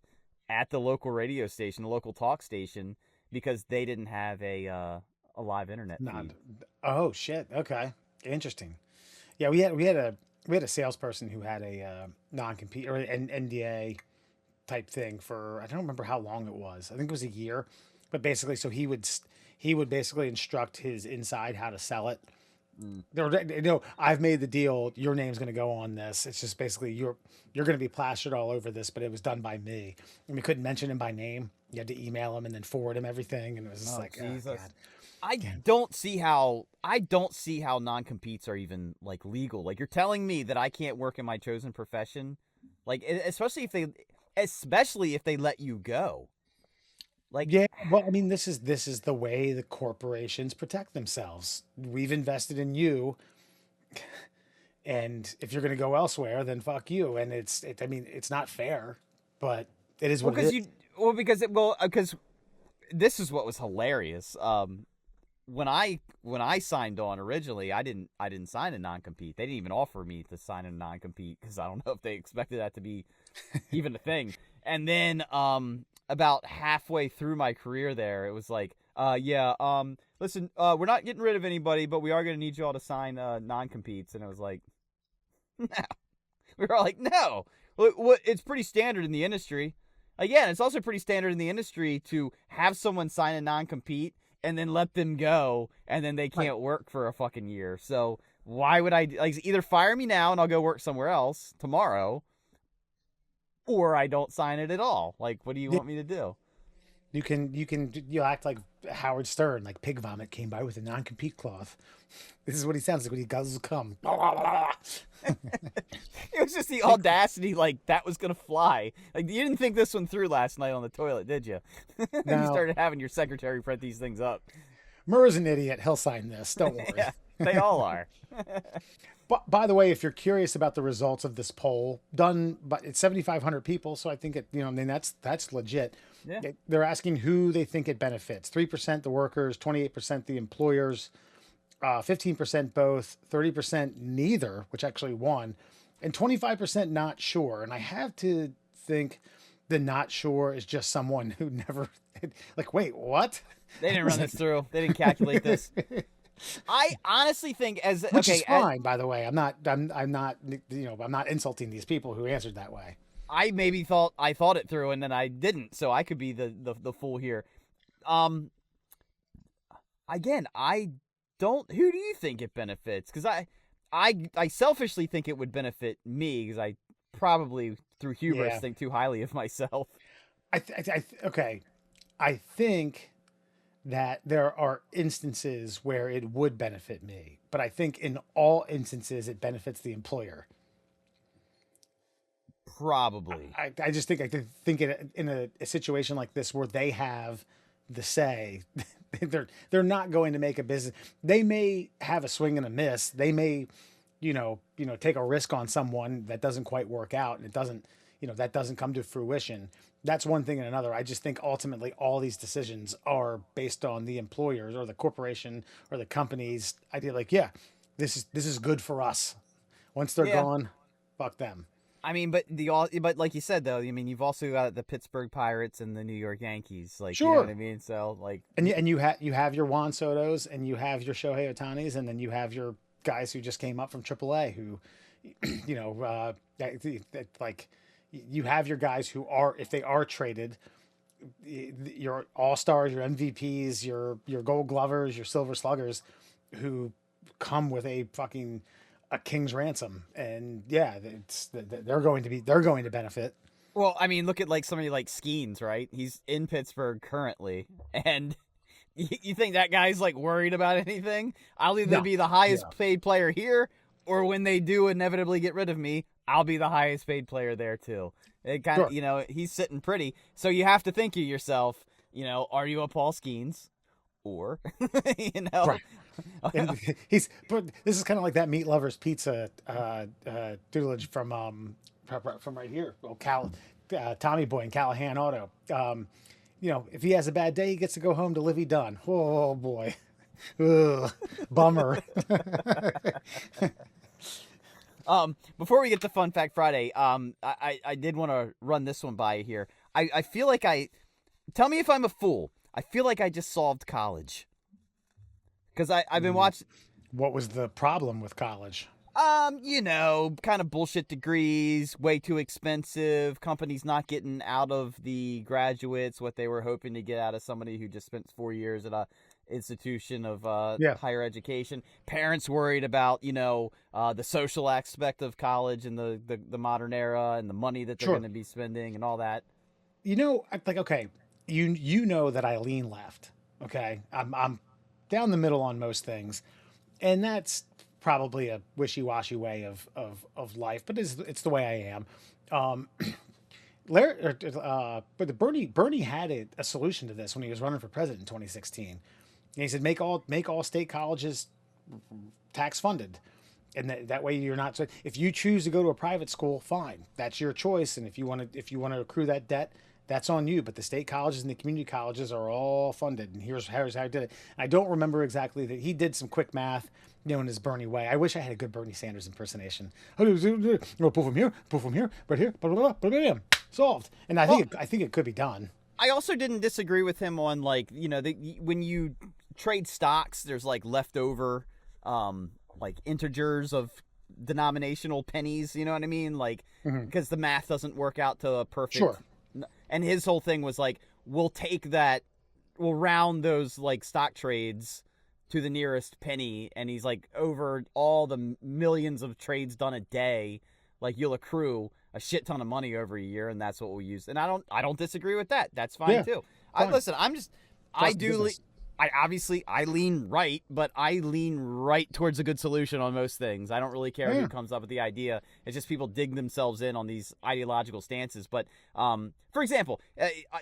[SPEAKER 3] at the local radio station, the local talk station, because they didn't have a live internet feed.
[SPEAKER 2] Oh shit, okay, interesting. Yeah, we had a salesperson who had a non-compete or an NDA type thing for, I don't remember how long it was. I think it was a year, but basically, so he would basically instruct his inside how to sell it. I've made the deal. Your name's going to go on this. It's just basically you're going to be plastered all over this, but it was done by me, and we couldn't mention him by name. You had to email him and then forward him everything, and it was just Jesus. Oh, God.
[SPEAKER 3] I don't see how non-competes are even like legal. Like you're telling me that I can't work in my chosen profession, like especially if they let you go. Like,
[SPEAKER 2] yeah, well, I mean, this is the way the corporations protect themselves. We've invested in you, and if you're going to go elsewhere, then fuck you. And it's not fair, but it is what it is.
[SPEAKER 3] Because this is what was hilarious. When I signed on originally, I didn't sign a non-compete. They didn't even offer me to sign a non-compete because I don't know if they expected that to be even a thing. And then about halfway through my career there, it was like, listen, we're not getting rid of anybody, but we are going to need you all to sign non-competes. And it was like, no. We were all like, no. Well, it's pretty standard in the industry. Again, it's also pretty standard in the industry to have someone sign a non-compete and then let them go, and then they can't work for a fucking year. So why would I either fire me now and I'll go work somewhere else tomorrow, or I don't sign it at all? Like, what do you want me to do?
[SPEAKER 2] You act like Howard Stern, like pig vomit came by with a non-compete clause. This is what he sounds like when he guzzles cum.
[SPEAKER 3] It was just the audacity, like that was gonna fly. Like you didn't think this one through last night on the toilet, did you? No. You started having your secretary print these things up.
[SPEAKER 2] Murr's an idiot. He'll sign this. Don't worry.
[SPEAKER 3] Yeah, they all are.
[SPEAKER 2] But by the way, if you're curious about the results of this poll done, but it's 7,500 people, so I think that's legit. Yeah. They're asking who they think it benefits. 3% the workers, 28% the employers, 15% both, 30% neither, which actually won, and 25% not sure. And I have to think the not sure is just someone who never, like, wait, what?
[SPEAKER 3] They didn't run this through. They didn't calculate this. I honestly think
[SPEAKER 2] Which is fine, by the way. I'm not I'm not insulting these people who answered that way.
[SPEAKER 3] I maybe thought it through and then I didn't, so I could be the fool here. Again, I don't. Who do you think it benefits? Because I selfishly think it would benefit me because I probably through hubris think too highly of myself.
[SPEAKER 2] Okay, I think that there are instances where it would benefit me, but I think in all instances it benefits the employer.
[SPEAKER 3] Probably.
[SPEAKER 2] I just think in a situation like this where they have the say, they're not going to make a business. They may have a swing and a miss. They may, take a risk on someone that doesn't quite work out, and it doesn't, that doesn't come to fruition. That's one thing and another. I just think ultimately all these decisions are based on the employers or the corporation or the company's idea. Like, this is good for us. Once they're gone, fuck them.
[SPEAKER 3] I mean, but like you said though, I mean, you've also got the Pittsburgh Pirates and the New York Yankees, like,
[SPEAKER 2] sure.
[SPEAKER 3] You know what I mean? So like,
[SPEAKER 2] and you have your Juan Sotos and you have your Shohei Otanis, and then you have your guys who just came up from AAA who, like you have your guys who are, if they are traded, your all-stars, your MVPs, your Gold Glovers, your Silver Sluggers, who come with a king's ransom, and they're going to benefit.
[SPEAKER 3] Well, I mean, look at like somebody like Skeens, right? He's in Pittsburgh currently, and you think that guy's like worried about anything? I'll either be the highest paid player here, or when they do inevitably get rid of me, I'll be the highest paid player there too. It kind of, he's sitting pretty. So you have to think of yourself, are you a Paul Skeens? Or,
[SPEAKER 2] right. And but this is kind of like that Meat Lovers Pizza tutelage from right here. Well, Tommy Boy and Callahan Auto. If he has a bad day, he gets to go home to Livy Dunn. Oh boy, ugh, bummer.
[SPEAKER 3] Before we get to Fun Fact Friday, I did want to run this one by you here. I feel like tell me if I'm a fool. I feel like I just solved college. Because I've been watching.
[SPEAKER 2] What was the problem with college?
[SPEAKER 3] Kind of bullshit degrees, way too expensive, companies not getting out of the graduates what they were hoping to get out of somebody who just spent 4 years at a institution of higher education. Parents worried about, the social aspect of college and the modern era and the money that they're going to be spending and all that.
[SPEAKER 2] Okay, you know that I lean left. Okay, I'm down the middle on most things, and that's probably a wishy-washy way of life, but it's the way I am. But Bernie had a solution to this when he was running for president in 2016. And he said, make all state colleges tax funded, and that way you're not. If you choose to go to a private school, fine, that's your choice, and if you want to accrue that debt, that's on you. But the state colleges and the community colleges are all funded, and here's how I did it. I don't remember exactly that. He did some quick math, in his Bernie way. I wish I had a good Bernie Sanders impersonation. Pull from here, right here, blah, blah, blah, blah, solved. And I think it could be done.
[SPEAKER 3] I also didn't disagree with him on when you trade stocks, there's like leftover like integers of denominational pennies. You know what I mean? Like because the math doesn't work out to a perfect.
[SPEAKER 2] Sure.
[SPEAKER 3] And his whole thing was like, we'll round those like stock trades to the nearest penny. And he's like, over all the millions of trades done a day, like you'll accrue a shit ton of money over a year, and that's what we'll use. And I don't disagree with that. That's fine too. Listen, I lean right, but I lean right towards a good solution on most things. I don't really care who comes up with the idea. It's just people dig themselves in on these ideological stances. But, for example,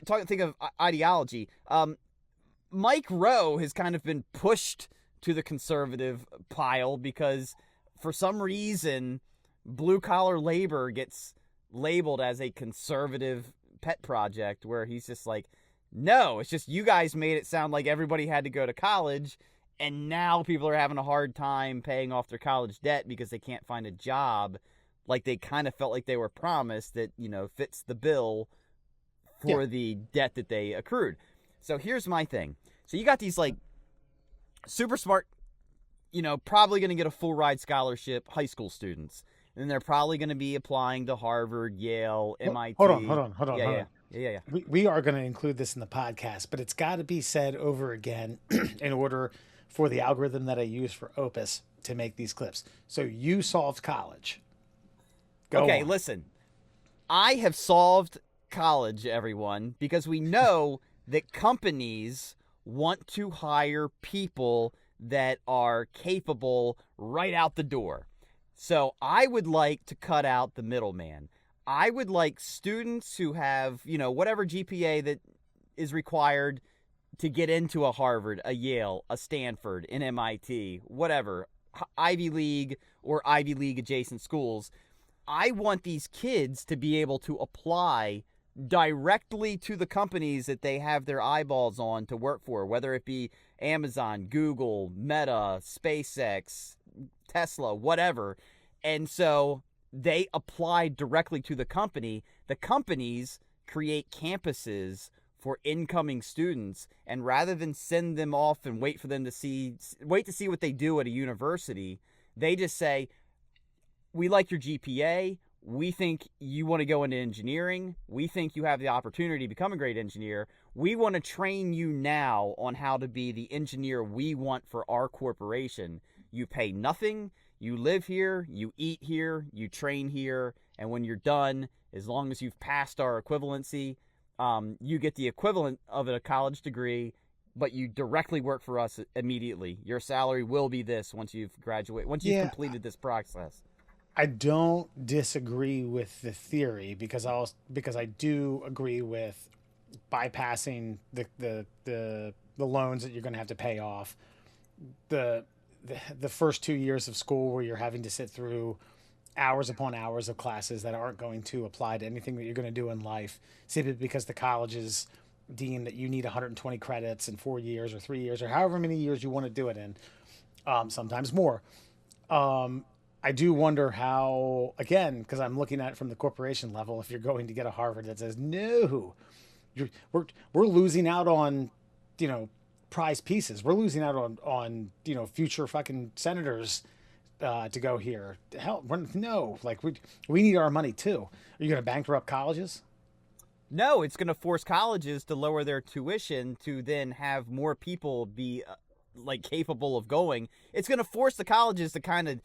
[SPEAKER 3] think of ideology. Mike Rowe has kind of been pushed to the conservative pile because for some reason, blue-collar labor gets labeled as a conservative pet project where he's just like, no, it's just you guys made it sound like everybody had to go to college, and now people are having a hard time paying off their college debt because they can't find a job like they kind of felt like they were promised that, fits the bill for the debt that they accrued. So here's my thing. So you got these like super smart probably going to get a full ride scholarship, high school students. And they're probably going to be applying to Harvard, Yale, MIT.
[SPEAKER 2] Hold on.
[SPEAKER 3] Yeah.
[SPEAKER 2] We are going to include this in the podcast, but it's got to be said over again in order for the algorithm that I use for Opus to make these clips. So you solved college. Go
[SPEAKER 3] okay,
[SPEAKER 2] on.
[SPEAKER 3] Listen. I have solved college, everyone, because we know that companies want to hire people that are capable right out the door. So I would like to cut out the middleman. I would like students who have, whatever GPA that is required to get into a Harvard, a Yale, a Stanford, an MIT, whatever, Ivy League or Ivy League adjacent schools. I want these kids to be able to apply directly to the companies that they have their eyeballs on to work for, whether it be Amazon, Google, Meta, SpaceX, Tesla, whatever. And so they apply directly to the company. The companies create campuses for incoming students, and rather than send them off and wait to see what they do at a university, they just say, we like your GPA. We think you want to go into engineering. We think you have the opportunity to become a great engineer. We want to train you now on how to be the engineer we want for our corporation. You pay nothing. You live here. You eat here. You train here. And when you're done, as long as you've passed our equivalency, you get the equivalent of a college degree, but you directly work for us immediately. Your salary will be this once you've graduated, once you've completed this process.
[SPEAKER 2] I don't disagree with the theory because I do agree with bypassing the loans that you're going to have to pay off, the first 2 years of school where you're having to sit through hours upon hours of classes that aren't going to apply to anything that you're going to do in life, simply because the colleges deem that you need 120 credits in 4 years or 3 years or however many years you want to do it in, sometimes more. I do wonder how, again, because I'm looking at it from the corporation level, if you're going to get a Harvard that says, no, we're losing out on, prize pieces. We're losing out on future fucking senators to go here. Hell, no, like we need our money too. Are you going to bankrupt colleges?
[SPEAKER 3] No, it's going to force colleges to lower their tuition to then have more people be capable of going. It's going to force the colleges to kind of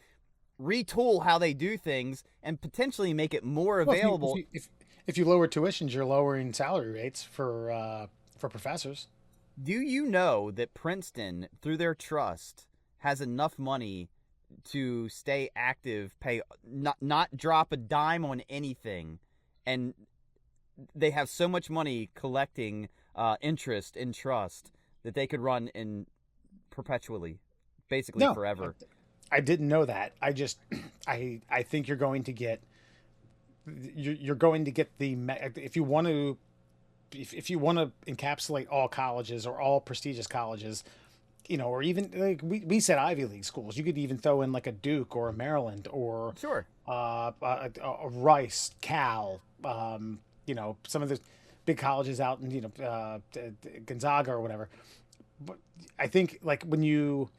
[SPEAKER 3] retool how they do things and potentially make it more available.
[SPEAKER 2] Well, if you lower tuitions, you're lowering salary rates for professors.
[SPEAKER 3] Do you know that Princeton, through their trust, has enough money to stay active, pay not drop a dime on anything, and they have so much money collecting interest in trust that they could run in perpetually, basically forever.
[SPEAKER 2] I didn't know that. I think you're going to get the, if you want to encapsulate all colleges or all prestigious colleges, or even like we said Ivy League schools, you could even throw in like a Duke or a Maryland or
[SPEAKER 3] sure
[SPEAKER 2] a Rice, Cal, some of the big colleges out in Gonzaga or whatever. But I think like when you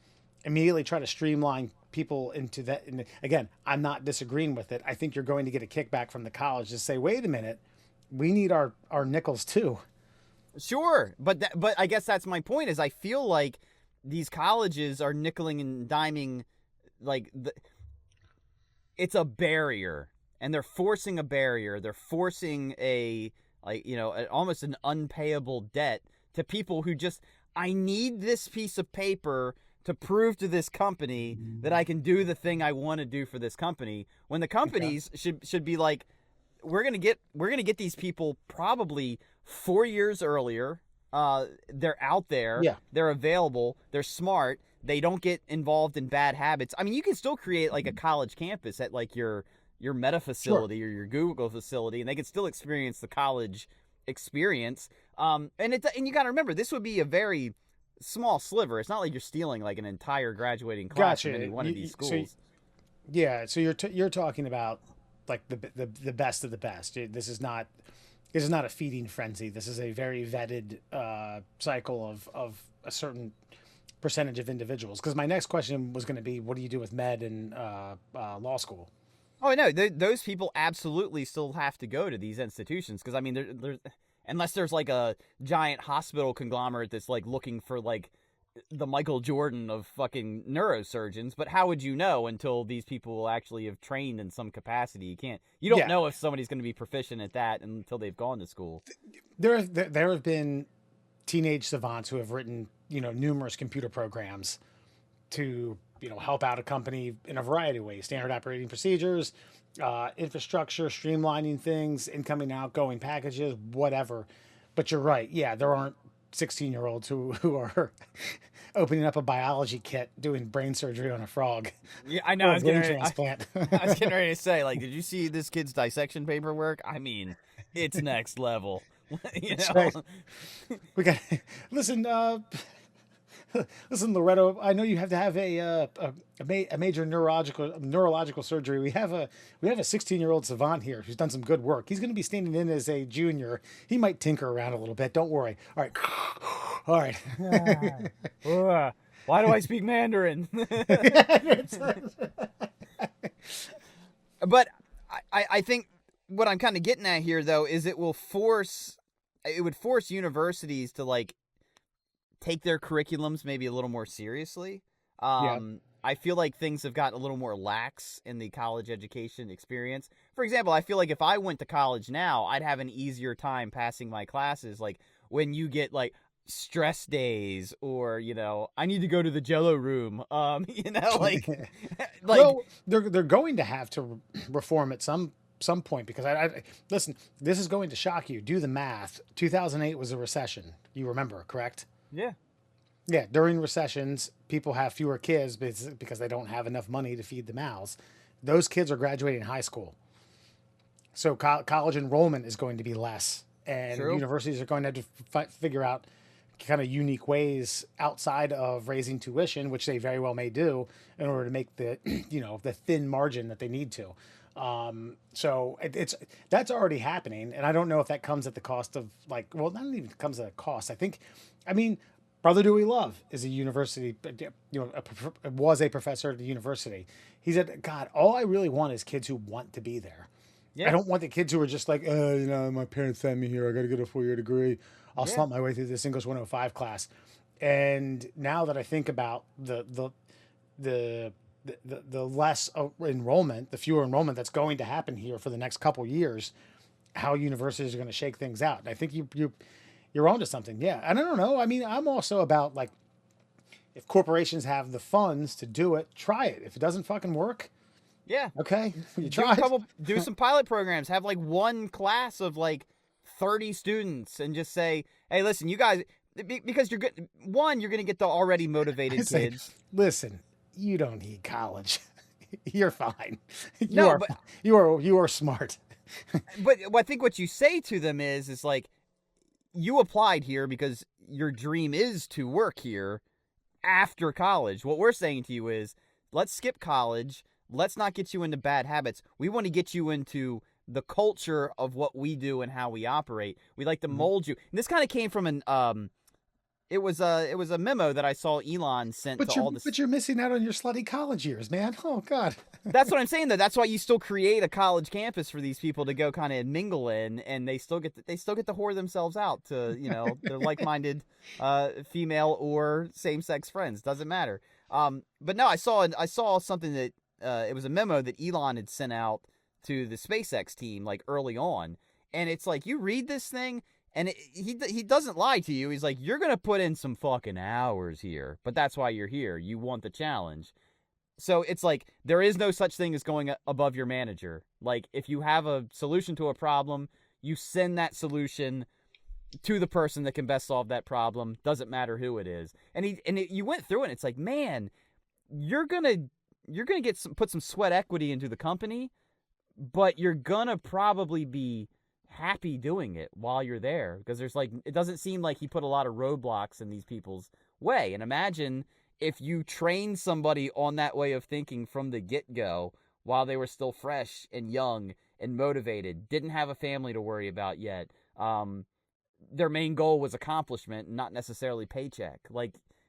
[SPEAKER 2] immediately try to streamline people into that, and again, I'm not disagreeing with it. I think you're going to get a kickback from the college to say, wait a minute, we need our nickels too.
[SPEAKER 3] Sure, but I guess that's my point. Is I feel like these colleges are nickeling and diming, it's a barrier, and they're forcing a barrier. They're forcing almost an unpayable debt to people who just, I need this piece of paper to prove to this company that I can do the thing I want to do for this company. When the companies should be like, we're gonna get these people probably 4 years earlier. They're out there. Yeah. They're available. They're smart. They don't get involved in bad habits. I mean, you can still create like a college campus at like your Meta facility or your Google facility, and they can still experience the college experience. And you got to remember, this would be a very small sliver. It's not like you're stealing like an entire graduating class from any one of these schools.
[SPEAKER 2] So you're talking about like the best of the best. This is not a feeding frenzy. This is a very vetted cycle of a certain percentage of individuals. Because my next question was going to be, what do you do with med and law school?
[SPEAKER 3] Oh, no, those people absolutely still have to go to these institutions because, I mean, there's unless there's like a giant hospital conglomerate that's like looking for like the Michael Jordan of fucking neurosurgeons. But how would you know until these people will actually have trained in some capacity? You don't know if somebody's going to be proficient at that until they've gone to school.
[SPEAKER 2] There have been teenage savants who have written, numerous computer programs to, help out a company in a variety of ways, standard operating procedures, infrastructure, streamlining things, incoming, outgoing packages, whatever. But you're right. Yeah, there aren't 16-year-olds who are opening up a biology kit, doing brain surgery on a frog.
[SPEAKER 3] Yeah, I know. I was getting ready
[SPEAKER 2] to
[SPEAKER 3] say, like, did you see this kid's dissection paperwork? I mean, it's next level.
[SPEAKER 2] Right. We got listen, Loretto. I know you have to have a major neurological surgery. We have a 16-year-old savant here who's done some good work. He's going to be standing in as a junior. He might tinker around a little bit. Don't worry. All right.
[SPEAKER 3] Why do I speak Mandarin? But I think what I'm kind of getting at here, though, is it would force universities to like take their curriculums maybe a little more seriously. I feel like things have gotten a little more lax in the college education experience. For example, I feel like if I went to college now, I'd have an easier time passing my classes. Like when you get like stress days or, I need to go to the Jello room. Like
[SPEAKER 2] well, they're going to have to reform at some point because I listen, this is going to shock you. Do the math. 2008 was a recession. You remember, correct?
[SPEAKER 3] Yeah.
[SPEAKER 2] Yeah. During recessions, people have fewer kids because they don't have enough money to feed the mouths. Those kids are graduating high school. So college enrollment is going to be less, and universities are going to have to figure out kind of unique ways outside of raising tuition, which they very well may do in order to make the, the thin margin that they need to. So that's already happening. And I don't know if that comes at the cost of not even comes at a cost. Brother Dewey Love is a university, was a professor at the university. He said, God, all I really want is kids who want to be there. Yeah. I don't want the kids who are just like, my parents sent me here. I got to get a 4-year degree. I'll slump my way through this English 105 class. And now that I think about the less enrollment, the fewer enrollment that's going to happen here for the next couple years, how universities are going to shake things out. And I think you're onto something. Yeah. And I don't know. I mean, I'm also about if corporations have the funds to do it, try it. If it doesn't fucking work.
[SPEAKER 3] Yeah.
[SPEAKER 2] Okay. You try.
[SPEAKER 3] Do some pilot programs. Have one class of 30 students and just say, hey, listen, you guys, because you're good. One, you're going to get the already motivated kids.
[SPEAKER 2] Listen, you don't need college. You're fine.
[SPEAKER 3] You
[SPEAKER 2] are smart.
[SPEAKER 3] But I think what you say to them is you applied here because your dream is to work here after college. What we're saying to you is, let's skip college. Let's not get you into bad habits. We want to get you into the culture of what we do and how we operate. We like to mold you. And this kind of came from it was a memo that I saw Elon sent to all the.
[SPEAKER 2] But you're missing out on your slutty college years, man. Oh God.
[SPEAKER 3] That's what I'm saying, though. That's why you still create a college campus for these people to go kind of mingle in, and they still get to whore themselves out to their like-minded female or same-sex friends. Doesn't matter. But no, I saw something that it was a memo that Elon had sent out to the SpaceX team early on, and it's you read this thing. And he doesn't lie to you. He's like, you're going to put in some fucking hours here, but that's why you're here. You want the challenge. So it's there is no such thing as going above your manager. If you have a solution to a problem, you send that solution to the person that can best solve that problem. Doesn't matter who it is. And you went through it. And it's man, you're going to put some sweat equity into the company, but you're going to probably be happy doing it while you're there, because there's it doesn't seem like he put a lot of roadblocks in these people's way. And imagine if you train somebody on that way of thinking from the get-go while they were still fresh and young and motivated, didn't have a family to worry about yet. Their main goal was accomplishment, not necessarily paycheck.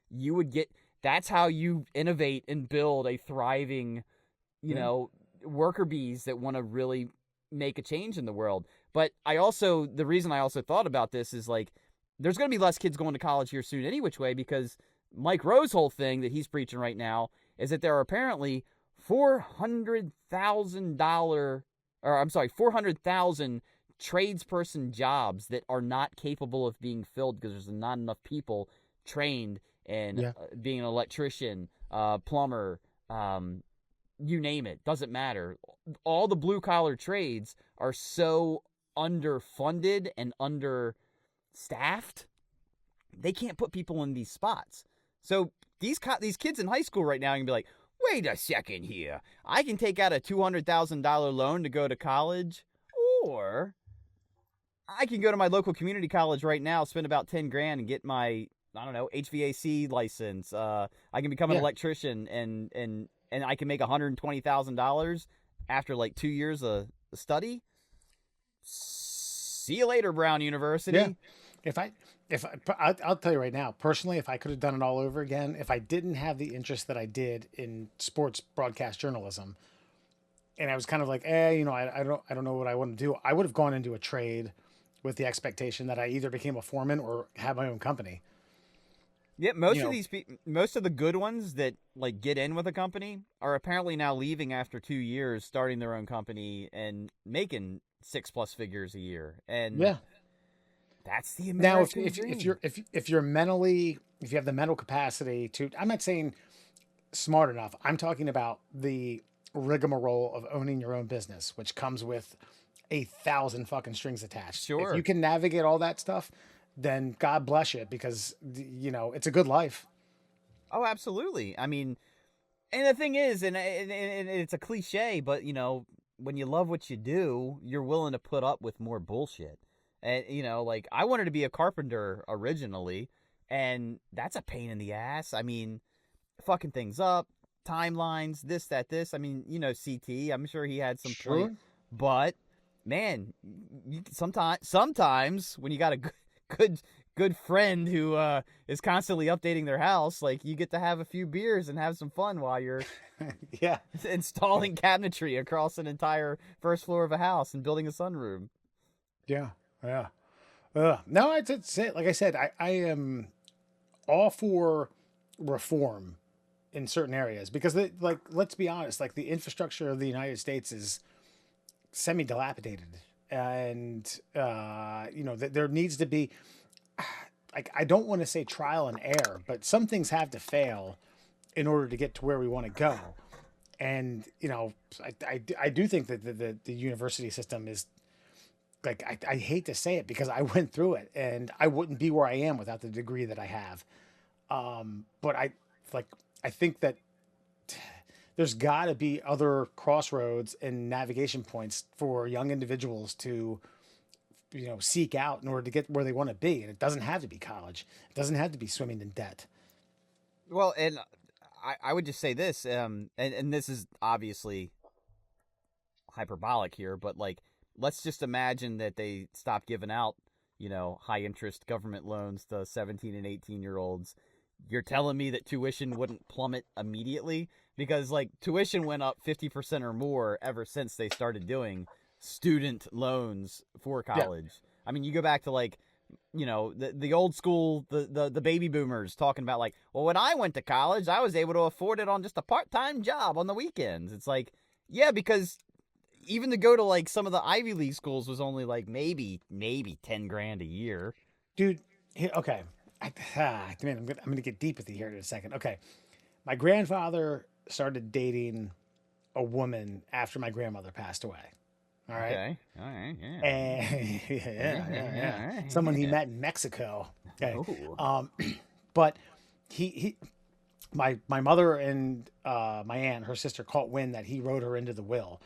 [SPEAKER 3] You would get that's how you innovate and build a thriving, you
[SPEAKER 2] Yeah.
[SPEAKER 3] know, worker bees that want to really make a change in the world. But the reason I also thought about this is like, there's going to be less kids going to college here soon any which way, because Mike Rowe's whole thing that he's preaching right now is that there are apparently $400,000 tradesperson jobs that are not capable of being filled because there's not enough people trained in
[SPEAKER 2] Yeah.
[SPEAKER 3] being an electrician, plumber, you name it, doesn't matter. All the blue collar trades are so underfunded and understaffed, they can't put people in these spots. So these kids in high school right now can be like, wait a second here, I can take out a $200,000 loan to go to college, or I can go to my local community college right now, spend about 10 grand and get my, I don't know, HVAC license. I can become an electrician and I can make $120,000 after like 2 years of study. See you later, Brown University.
[SPEAKER 2] Yeah. I'll tell you right now, personally, if I could have done it all over again, if I didn't have the interest that I did in sports broadcast journalism, and I was kind of like, I don't know what I want to do, I would have gone into a trade with the expectation that I either became a foreman or had my own company.
[SPEAKER 3] Yeah, most of the good ones that like get in with a company are apparently now leaving after 2 years, starting their own company and making 6+ figures a year. And that's the American dream.
[SPEAKER 2] If you're mentally, if you have the mental capacity to, I'm not saying smart enough, I'm talking about the rigmarole of owning your own business, which comes with 1,000 fucking strings attached.
[SPEAKER 3] Sure.
[SPEAKER 2] If you can navigate all that stuff, then God bless you, because it's a good life.
[SPEAKER 3] Oh, absolutely. I mean, and the thing is, and it's a cliche, but when you love what you do, you're willing to put up with more bullshit. And like, I wanted to be a carpenter originally, and that's a pain in the ass. I mean, fucking things up, timelines, this. I mean, CT, I'm sure he had some
[SPEAKER 2] Sure.
[SPEAKER 3] but man, sometimes when you got a good friend who is constantly updating their house, like, you get to have a few beers and have some fun while you're installing cabinetry across an entire first floor of a house and building a sunroom.
[SPEAKER 2] Yeah. No, it's it. Like I said, I am all for reform in certain areas, because let's be honest, like, the infrastructure of the United States is semi-dilapidated, and there needs to be, like, I don't want to say trial and error, but some things have to fail in order to get to where we want to go. And I do think that the university system is, like, I hate to say it because I went through it, and I wouldn't be where I am without the degree that I have. But I think that there's got to be other crossroads and navigation points for young individuals to, seek out in order to get where they want to be. And it doesn't have to be college. It doesn't have to be swimming in debt.
[SPEAKER 3] Well, and I would just say this, and this is obviously hyperbolic here, but like, let's just imagine that they stop giving out, high interest government loans to 17 and 18-year-olds. You're telling me that tuition wouldn't plummet immediately? Because, like, tuition went up 50% or more ever since they started doing student loans for college. Yeah. I mean, you go back to, like, the old school, the baby boomers talking about, like, well, when I went to college, I was able to afford it on just a part-time job on the weekends. It's like, yeah, because even to go to, like, some of the Ivy League schools was only, like, maybe 10 grand a year.
[SPEAKER 2] Dude, okay. Man, I'm going to get deep with you here in a second. Okay. My grandfather started dating a woman after my grandmother passed away. All right.
[SPEAKER 3] Okay. All right. Yeah.
[SPEAKER 2] And, yeah. Someone he met in Mexico. Okay. But my mother and my aunt, her sister, caught wind that he wrote her into the will,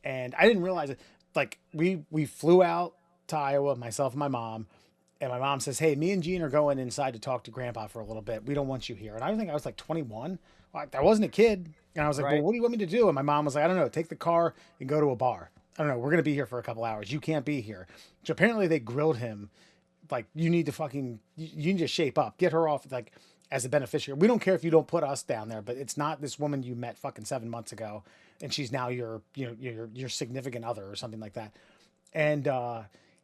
[SPEAKER 2] and I didn't realize it. Like, we flew out to Iowa, myself and my mom. And my mom says, hey, me and Gene are going inside to talk to Grandpa for a little bit. We don't want you here. And I think I was like 21. I wasn't a kid. And I was like, well, what do you want me to do? And my mom was like, I don't know. Take the car and go to a bar. I don't know. We're going to be here for a couple hours. You can't be here. So apparently they grilled him. Like, you need to shape up. Get her off. Like, as a beneficiary. We don't care if you don't put us down there, but it's not this woman you met fucking 7 months ago, and she's now your your significant other or something like that. And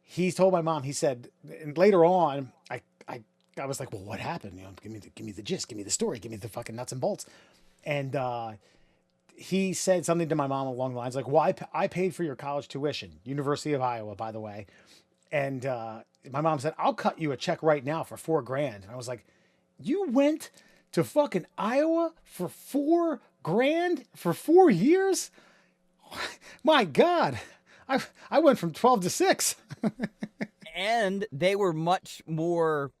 [SPEAKER 2] he told my mom. He said, and later on, I was like, well, what happened? You know, give me the gist, give me the story, give me the fucking nuts and bolts. And he said something to my mom along the lines like, well, I paid for your college tuition, University of Iowa, by the way. And my mom said, I'll cut you a check right now for $4,000. And I was like, you went to fucking Iowa for $4,000 for 4 years? My God, I went from 12 to 6.
[SPEAKER 3] And they were much more,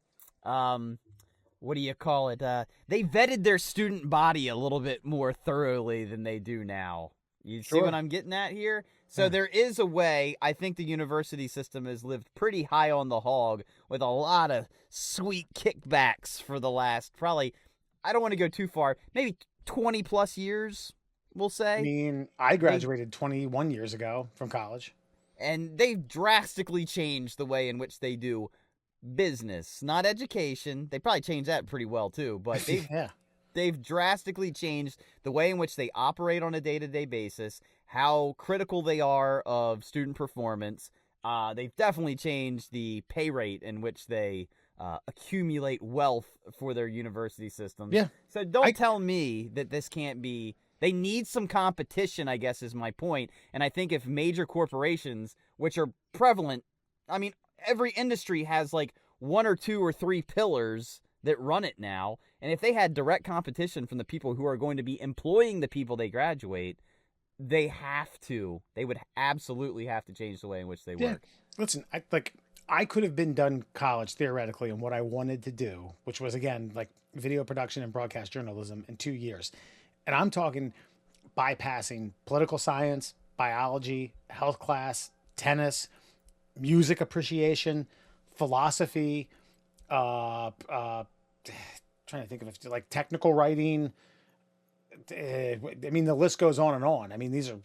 [SPEAKER 3] what do you call it? They vetted their student body a little bit more thoroughly than they do now. You see what I'm getting at here? So there is a way. I think the university system has lived pretty high on the hog with a lot of sweet kickbacks for the last probably, I don't want to go too far, maybe 20 plus years, we'll say.
[SPEAKER 2] I mean, I graduated 21 years ago from college.
[SPEAKER 3] And they've drastically changed the way in which they do business, not education. They probably changed that pretty well too, but they've drastically changed the way in which they operate on a day-to-day basis, how critical they are of student performance. They've definitely changed the pay rate in which they accumulate wealth for their university systems.
[SPEAKER 2] Yeah.
[SPEAKER 3] So don't tell me that this can't be. They need some competition, I guess, is my point. And I think if major corporations, which are prevalent, I mean, every industry has like 1 or 2 or 3 pillars that run it now. And if they had direct competition from the people who are going to be employing the people they graduate, they would absolutely have to change the way in which they work.
[SPEAKER 2] Listen, I could have been done college theoretically in what I wanted to do, which was, again, like video production and broadcast journalism in 2 years. And I'm talking bypassing political science, biology, health class, tennis, music appreciation, philosophy, trying to think of it, like technical writing. I mean, the list goes on and on. I mean, these are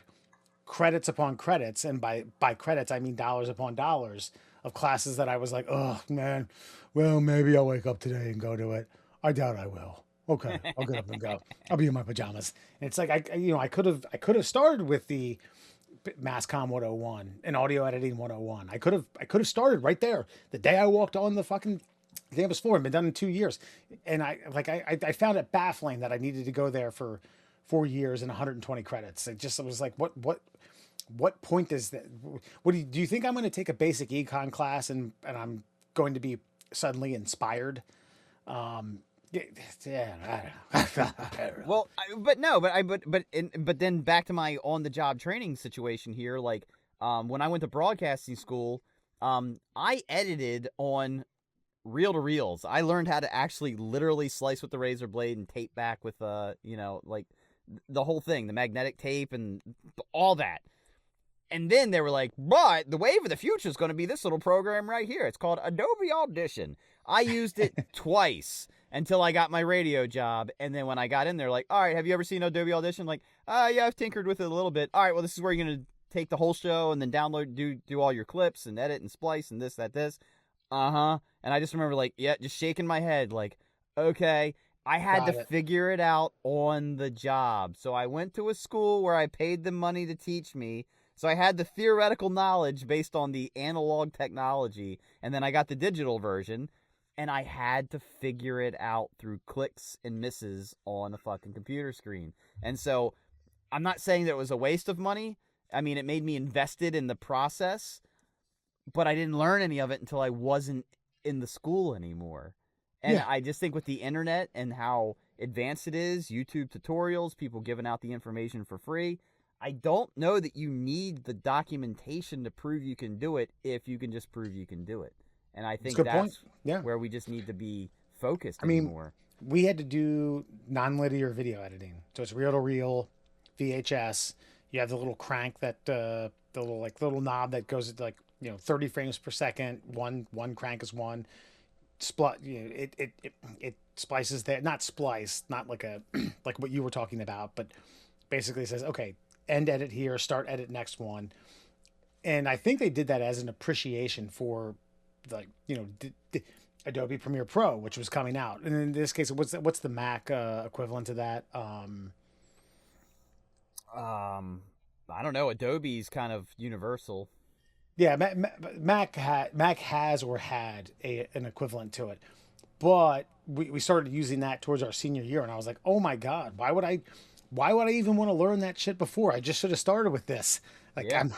[SPEAKER 2] credits upon credits. And by credits, I mean dollars upon dollars of classes that I was like, oh, man, well, maybe I'll wake up today and go to it. I doubt I will. Okay, I'll get up and go. I'll be in my pajamas. And it's like, I could have started with the Mass Comm 101 and audio editing 101. I could have started right there the day I walked on the fucking campus floor and been done in 2 years. And I found it baffling that I needed to go there for 4 years and 120 credits. It was like, what point is that? Do you think I'm going to take a basic econ class and I'm going to be suddenly inspired? Yeah, I don't know.
[SPEAKER 3] Well, but then back to my on the job training situation here. Like, when I went to broadcasting school, I edited on reel to reels. I learned how to actually literally slice with the razor blade and tape back with like the whole thing, the magnetic tape and all that. And then they were like, but the wave of the future is going to be this little program right here. It's called Adobe Audition. I used it twice until I got my radio job. And then when I got in there, like, all right, have you ever seen Adobe Audition? Like, yeah, I've tinkered with it a little bit. All right, well, this is where you're going to take the whole show and then download, do all your clips and edit and splice and this. And I just remember, like, yeah, just shaking my head, like, okay. I had to figure it out on the job. So I went to a school where I paid them money to teach me. So I had the theoretical knowledge based on the analog technology. And then I got the digital version. And I had to figure it out through clicks and misses on a fucking computer screen. And so I'm not saying that it was a waste of money. I mean, it made me invested in the process. But I didn't learn any of it until I wasn't in the school anymore. And I just think with the internet and how advanced it is, YouTube tutorials, people giving out the information for free, I don't know that you need the documentation to prove you can do it if you can just prove you can do it. And I think that's where we just need to be focused anymore.
[SPEAKER 2] We had to do nonlinear video editing. So it's reel to reel, VHS. You have the little crank that the little knob that goes at 30 frames per second. One crank is one. It splices there, not splice, not like a like what you were talking about, but basically says, okay, end edit here, start edit next one. And I think they did that as an appreciation for, like, Adobe Premiere Pro, which was coming out. And in this case, what's the Mac equivalent to that?
[SPEAKER 3] I don't know. Adobe's kind of universal.
[SPEAKER 2] Yeah, Mac has or had an equivalent to it, but we started using that towards our senior year, and I was like, oh my god, why would I even want to learn that shit before? I just should have started with this. Like,
[SPEAKER 3] Yeah.
[SPEAKER 2] I'm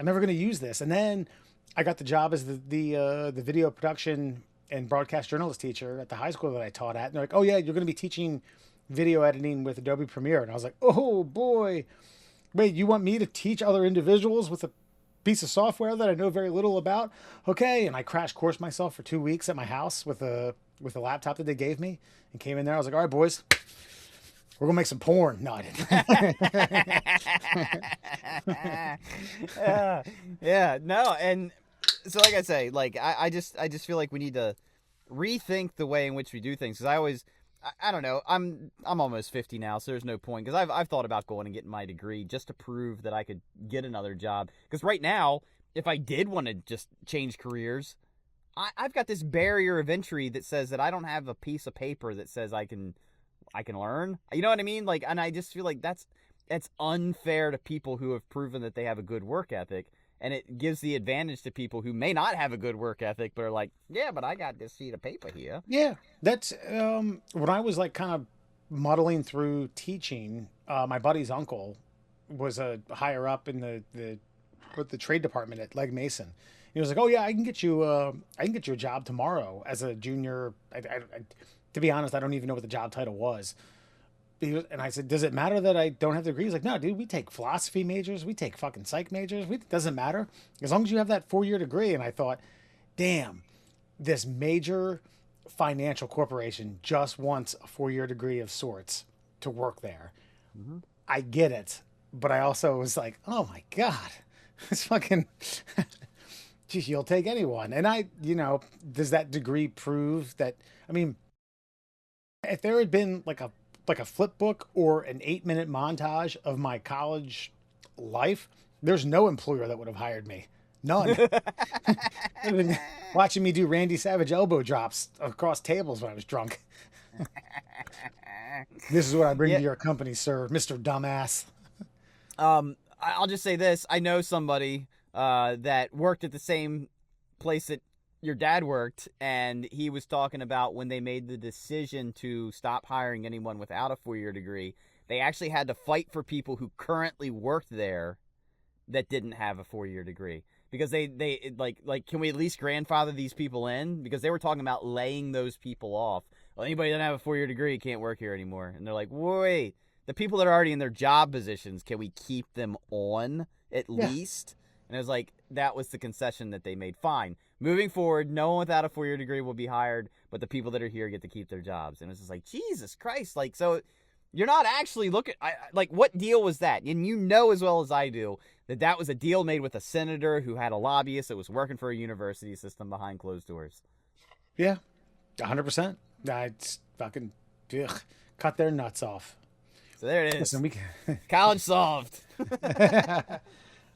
[SPEAKER 2] never going to use this. And then I got the job as the video production and broadcast journalist teacher at the high school that I taught at. And they're like, oh yeah, you're going to be teaching video editing with Adobe Premiere. And I was like, oh boy, wait, you want me to teach other individuals with a piece of software that I know very little about? Okay. And I crash course myself for 2 weeks at my house with a laptop that they gave me, and came in there. I was like, all right, boys, we're going to make some porn. No, I didn't.
[SPEAKER 3] Yeah, no. And so, like I say, like, I just feel like we need to rethink the way in which we do things. Because I don't know. I'm almost 50 now, so there's no point. Because I've thought about going and getting my degree just to prove that I could get another job. Because right now, if I did want to just change careers, I've got this barrier of entry that says that I don't have a piece of paper that says I can learn. You know what I mean? Like, and I just feel like that's unfair to people who have proven that they have a good work ethic. And it gives the advantage to people who may not have a good work ethic, but are like, yeah, but I got this sheet of paper here.
[SPEAKER 2] Yeah, that's when I was like kind of muddling through teaching. My buddy's uncle was a higher up in the trade department at Legg Mason. He was like, "Oh yeah, I can get you a job tomorrow as a junior." To be honest, I don't even know what the job title was. And I said, does it matter that I don't have the degree? He's like, no, dude, we take philosophy majors. We take fucking psych majors. It doesn't matter. As long as you have that 4-year degree. And I thought, damn, this major financial corporation just wants a 4-year degree of sorts to work there. Mm-hmm. I get it. But I also was like, oh my God, it's fucking, geez, you'll take anyone. And does that degree prove that, I mean, if there had been like a flip book or an 8-minute montage of my college life, there's no employer that would have hired me. None. Watching me do Randy Savage elbow drops across tables when I was drunk. This is what I bring to your company, sir, Mr. Dumbass.
[SPEAKER 3] I'll just say this. I know somebody that worked at the same place that your dad worked, and he was talking about when they made the decision to stop hiring anyone without a 4-year degree, they actually had to fight for people who currently worked there that didn't have a 4-year degree. Because they can we at least grandfather these people in? Because they were talking about laying those people off. Well, anybody that doesn't have a 4-year degree can't work here anymore. And they're like, wait, the people that are already in their job positions, can we keep them on at least? And it was like, that was the concession that they made. Fine. Moving forward, no one without a 4-year degree will be hired, but the people that are here get to keep their jobs. And it's just like, Jesus Christ. Like, so you're not actually looking, like, what deal was that? And you know as well as I do that was a deal made with a senator who had a lobbyist that was working for a university system behind closed doors.
[SPEAKER 2] Yeah, 100%. It's fucking, cut their nuts off.
[SPEAKER 3] So there it is.
[SPEAKER 2] Listen,
[SPEAKER 3] college solved.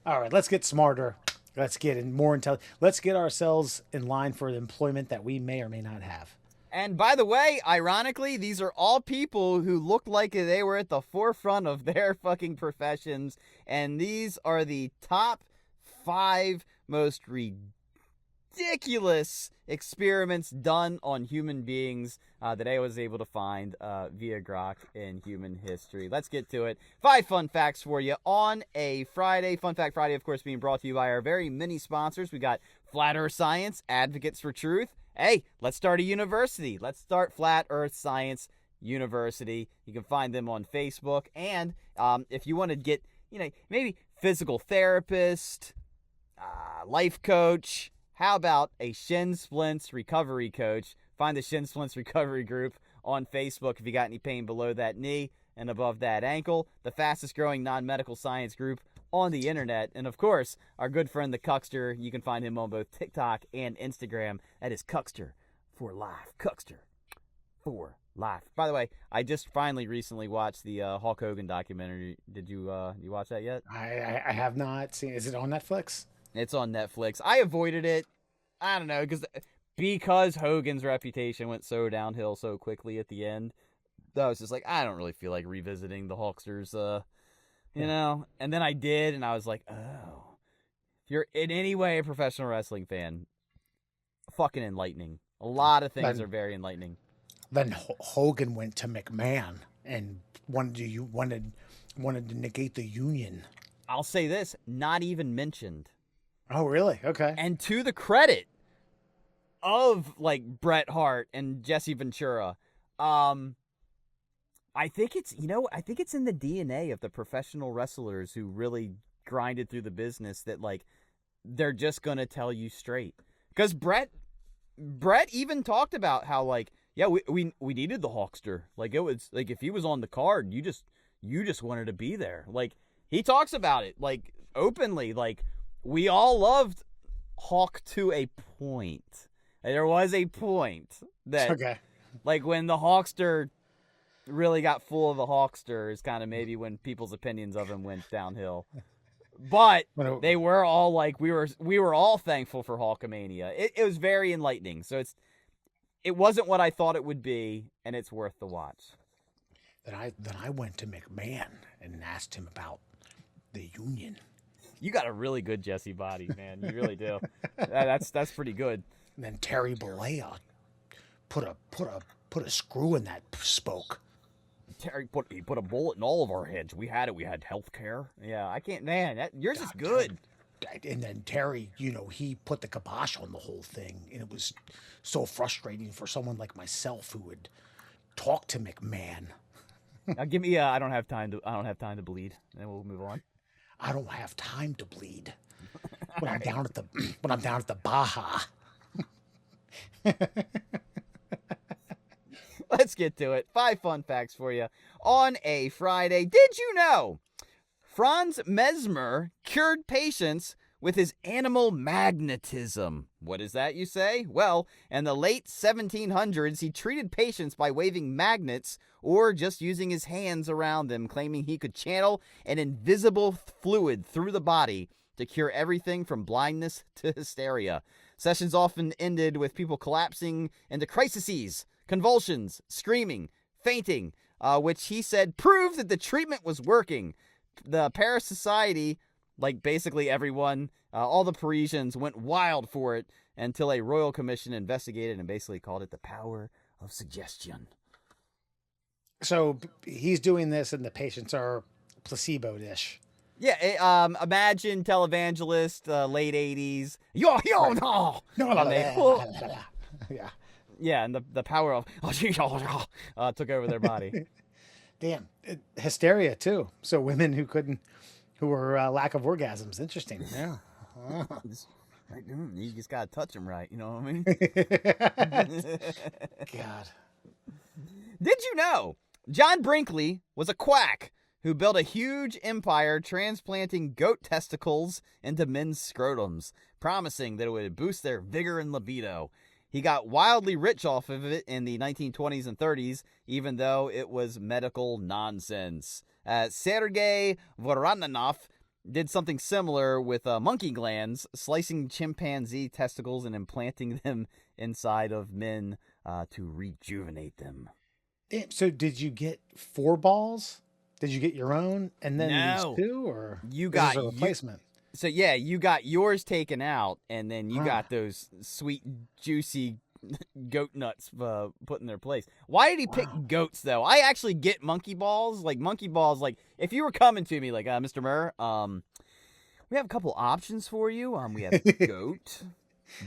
[SPEAKER 2] All right, let's get smarter. Let's get in more intelligent. Let's get ourselves in line for the employment that we may or may not have.
[SPEAKER 3] And by the way, ironically, these are all people who looked like they were at the forefront of their fucking professions. And these are the top 5 most ridiculous experiments done on human beings that I was able to find via Grok in human history. Let's get to it. 5 fun facts for you on a Friday. Fun Fact Friday, of course, being brought to you by our very many sponsors. We got Flat Earth Science, Advocates for Truth. Hey, let's start a university. Let's start Flat Earth Science University. You can find them on Facebook. And if you want to get, maybe physical therapist, life coach, how about a shin splints recovery coach? Find the Shin Splints Recovery Group on Facebook if you got any pain below that knee and above that ankle. The fastest growing non-medical science group on the internet. And of course, our good friend the Cuckster. You can find him on both TikTok and Instagram. That is Cuckster for life. Cuckster for life. By the way, I just finally recently watched the Hulk Hogan documentary. Did you watch that yet?
[SPEAKER 2] I have not seen. Is it on Netflix?
[SPEAKER 3] It's on Netflix. I avoided it. I don't know, because because Hogan's reputation went so downhill so quickly at the end, I was just like, I don't really feel like revisiting the Hulksters, you know? And then I did, and I was like, oh. If you're in any way a professional wrestling fan, fucking enlightening. A lot of things are very enlightening.
[SPEAKER 2] Then Hogan went to McMahon and wanted to negate the Union.
[SPEAKER 3] I'll say this, not even mentioned.
[SPEAKER 2] Oh, really? Okay.
[SPEAKER 3] And to the credit of like Bret Hart and Jesse Ventura, I think it's in the DNA of the professional wrestlers who really grinded through the business that like they're just gonna tell you straight. Because Bret even talked about how like, yeah, we needed the Hulkster. Like it was like if he was on the card, you just wanted to be there. Like he talks about it like openly. Like we all loved Hawk to a point. There was a point that
[SPEAKER 2] Okay.
[SPEAKER 3] like when the Hulkster really got full of the Hulkster is kind of maybe when people's opinions of him went downhill. But they were all like we were all thankful for Hulkamania. It was very enlightening. So it wasn't what I thought it would be, and it's worth the watch.
[SPEAKER 2] Then I went to McMahon and asked him about the Union.
[SPEAKER 3] You got a really good Jesse body, man. You really do. That's pretty good.
[SPEAKER 2] And then Terry Bollea put a screw in that spoke.
[SPEAKER 3] Terry put a bullet in all of our heads. We had it. We had health care. Yeah, I can't. Man, yours is good.
[SPEAKER 2] And then Terry, he put the kibosh on the whole thing, and it was so frustrating for someone like myself who would talk to McMahon.
[SPEAKER 3] Now give me. I don't have time to bleed. And we'll move on.
[SPEAKER 2] I don't have time to bleed when I'm down at the Baja.
[SPEAKER 3] Let's get to it. 5 fun facts for you on a Friday. Did you know Franz Mesmer cured patients with his animal magnetism? What is that, you say? Well, in the late 1700s, he treated patients by waving magnets or just using his hands around them, claiming he could channel an invisible fluid through the body to cure everything from blindness to hysteria. Sessions often ended with people collapsing into crises, convulsions, screaming, fainting, which he said proved that the treatment was working. The Paris Society, like basically everyone, all the Parisians went wild for it until a royal commission investigated and basically called it the power of suggestion.
[SPEAKER 2] So he's doing this and the patients are placebo-ish.
[SPEAKER 3] Yeah, imagine televangelist, late 80s.
[SPEAKER 2] Yeah.
[SPEAKER 3] Yeah, and the power of took over their body.
[SPEAKER 2] Damn. Hysteria, too. So women who were lack of orgasms. Interesting. Yeah.
[SPEAKER 3] You just got to touch them right. You know what I mean?
[SPEAKER 2] God.
[SPEAKER 3] Did you know John Brinkley was a quack who built a huge empire transplanting goat testicles into men's scrotums, promising that it would boost their vigor and libido? He got wildly rich off of it in the 1920s and 30s, even though it was medical nonsense. Sergei Voronov did something similar with monkey glands, slicing chimpanzee testicles and implanting them inside of men to rejuvenate them.
[SPEAKER 2] So did you get 4 balls? Did you get your own and then
[SPEAKER 3] No.
[SPEAKER 2] these 2, or
[SPEAKER 3] You got
[SPEAKER 2] a replacement?
[SPEAKER 3] So yeah, you got yours taken out, and then you got those sweet, juicy goat nuts put in their place. Why did he pick goats though? I actually get monkey balls. Like if you were coming to me like, Mr. Murr, we have a couple options for you. We have goat,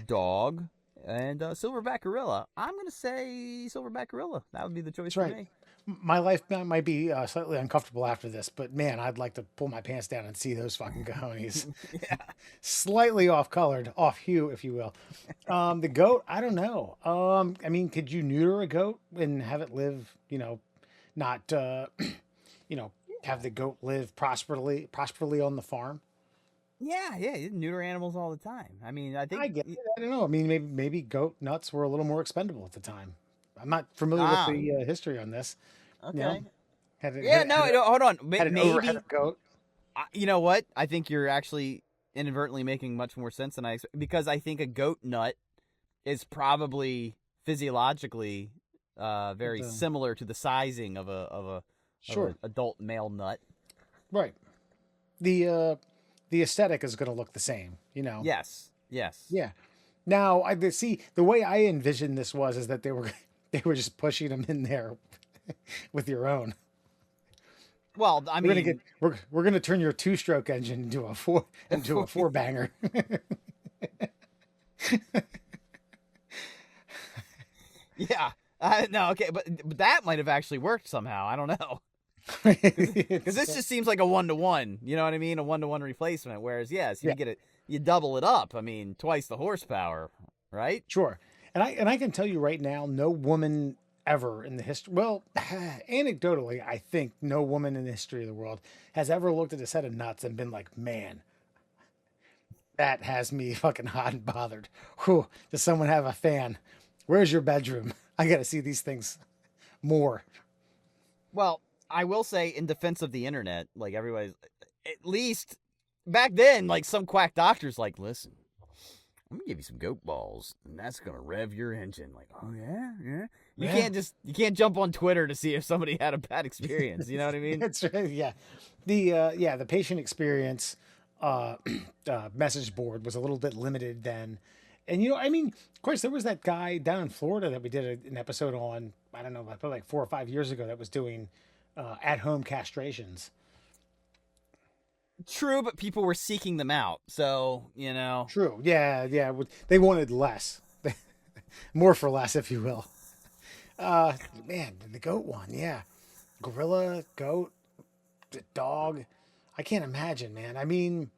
[SPEAKER 3] dog, and silverback gorilla. I'm gonna say silverback gorilla. That would be the choice for me.
[SPEAKER 2] My life might be slightly uncomfortable after this, but man, I'd like to pull my pants down and see those fucking cojones.
[SPEAKER 3] Yeah.
[SPEAKER 2] Slightly off hue, if you will. The goat, I don't know. I mean, could you neuter a goat and have it live, not, have the goat live prosperously on the farm?
[SPEAKER 3] Yeah, you neuter animals all the time. I mean, I think
[SPEAKER 2] I get it. I don't know. I mean, maybe goat nuts were a little more expendable at the time. I'm not familiar with the history on this.
[SPEAKER 3] Okay.
[SPEAKER 2] Hold
[SPEAKER 3] on.
[SPEAKER 2] Maybe goat.
[SPEAKER 3] You know what? I think you're actually inadvertently making much more sense than I expected, because I think a goat nut is probably physiologically very
[SPEAKER 2] The-
[SPEAKER 3] similar to the sizing of a
[SPEAKER 2] Sure.
[SPEAKER 3] adult male nut.
[SPEAKER 2] Right. The aesthetic is going to look the same, you know.
[SPEAKER 3] Yes. Yes.
[SPEAKER 2] Yeah. Now, see the way I envisioned this is that they were they were just pushing them in there with your own.
[SPEAKER 3] Well, I mean,
[SPEAKER 2] We're gonna turn your 2-stroke engine into a 4 banger.
[SPEAKER 3] yeah. No, okay, but that might have actually worked somehow. I don't know. Because this just seems like a 1-to-1. You know what I mean? A 1-to-1 replacement. Whereas, yes, you get it, you double it up. I mean, twice the horsepower, right?
[SPEAKER 2] Sure. And I can tell you right now, no woman ever in the history, well, anecdotally, I think no woman in the history of the world has ever looked at a set of nuts and been like, man, that has me fucking hot and bothered. Whew, does someone have a fan? Where's your bedroom? I got to see these things more.
[SPEAKER 3] Well, I will say, in defense of the internet, like, everybody's, at least back then, like, some quack doctor's like, listen, I'm gonna give you some goat balls, and that's gonna rev your engine. Like, oh yeah. You can't jump on Twitter to see if somebody had a bad experience. You know what I mean?
[SPEAKER 2] That's right. Yeah, the patient experience message board was a little bit limited then, and I mean, of course, there was that guy down in Florida that we did an episode on. I don't know, probably like 4 or 5 years ago, that was doing at-home castrations.
[SPEAKER 3] True, but people were seeking them out, so
[SPEAKER 2] True. Yeah. They wanted less, more for less, if you will. Man, the goat one, yeah, gorilla, goat, dog. I can't imagine, man. I mean,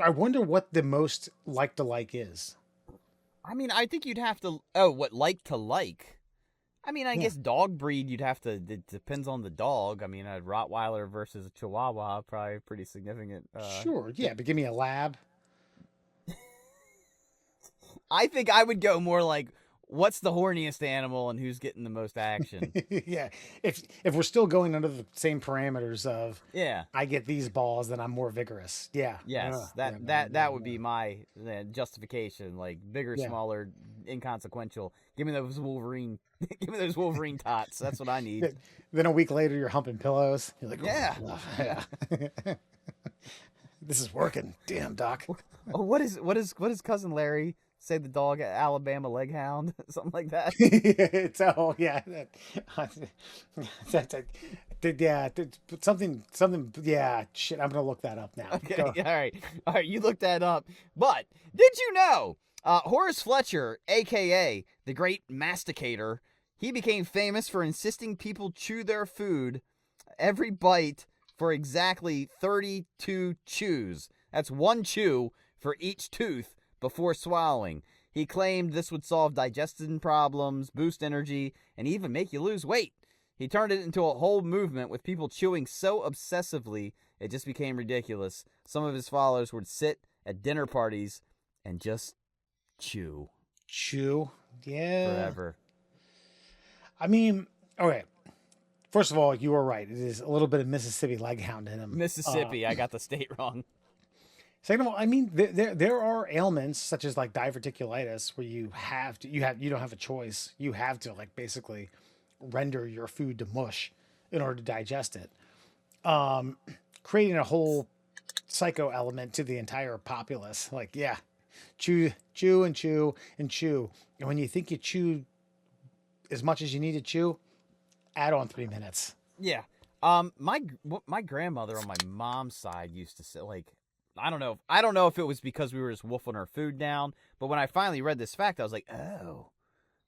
[SPEAKER 2] I wonder what the most like to like is.
[SPEAKER 3] I mean, I think you'd have to. Oh, what like to like? I mean, I guess dog breed, you'd have to. It depends on the dog. I mean, a Rottweiler versus a Chihuahua, probably pretty significant.
[SPEAKER 2] Sure, yeah, but give me a lab.
[SPEAKER 3] I think I would go more like, what's the horniest animal and who's getting the most action?
[SPEAKER 2] Yeah, if we're still going under the same parameters of I get these balls, then I'm more vigorous. Yeah.
[SPEAKER 3] Yes, that would be my justification. Like bigger, smaller, inconsequential. Give me those Wolverine. Give me those Wolverine tots. That's what I need.
[SPEAKER 2] Then a week later, you're humping pillows. You're like,
[SPEAKER 3] yeah.
[SPEAKER 2] This is working. Damn, doc.
[SPEAKER 3] Oh, what is cousin Larry? Say the dog, Alabama leg hound, something like that.
[SPEAKER 2] Something. Yeah, shit. I'm gonna look that up now.
[SPEAKER 3] Okay, all right. You look that up. But did you know Horace Fletcher, aka the Great Masticator, he became famous for insisting people chew their food every bite for exactly 32 chews. That's one chew for each tooth before swallowing. He claimed this would solve digestion problems, boost energy, and even make you lose weight. He turned it into a whole movement with people chewing so obsessively it just became ridiculous. Some of his followers would sit at dinner parties and just chew.
[SPEAKER 2] Yeah.
[SPEAKER 3] Forever.
[SPEAKER 2] I mean, okay. First of all, you were right. It is a little bit of Mississippi leghound in him.
[SPEAKER 3] Mississippi, I got the state wrong.
[SPEAKER 2] Second of all, I mean, there are ailments such as like diverticulitis where you don't have a choice. You have to like basically render your food to mush in order to digest it, creating a whole psycho element to the entire populace. Like, yeah, chew and chew and chew, and when you think you chewed as much as you need to chew, add on 3 minutes.
[SPEAKER 3] Yeah. My grandmother on my mom's side used to say, like, I don't know if it was because we were just wolfing our food down, but when I finally read this fact, I was like, oh,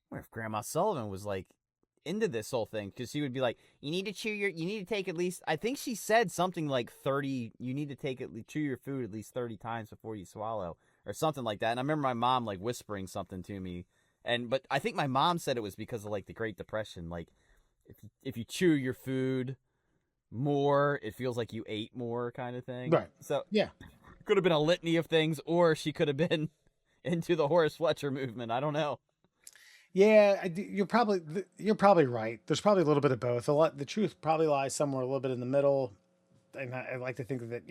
[SPEAKER 3] what if Grandma Sullivan was like into this whole thing? Because she would be like, you need to take at least, I think she said something like 30, you need to chew your food at least 30 times before you swallow, or something like that. And I remember my mom like whispering something to me, but I think my mom said it was because of like the Great Depression. Like if you chew your food more, it feels like you ate more, kind of thing.
[SPEAKER 2] Right.
[SPEAKER 3] So
[SPEAKER 2] yeah.
[SPEAKER 3] Could have been a litany of things, or she could have been into the Horace Fletcher movement. I don't know.
[SPEAKER 2] Yeah, you're probably right. There's probably a little bit of both. The truth probably lies somewhere a little bit in the middle. And I like to think that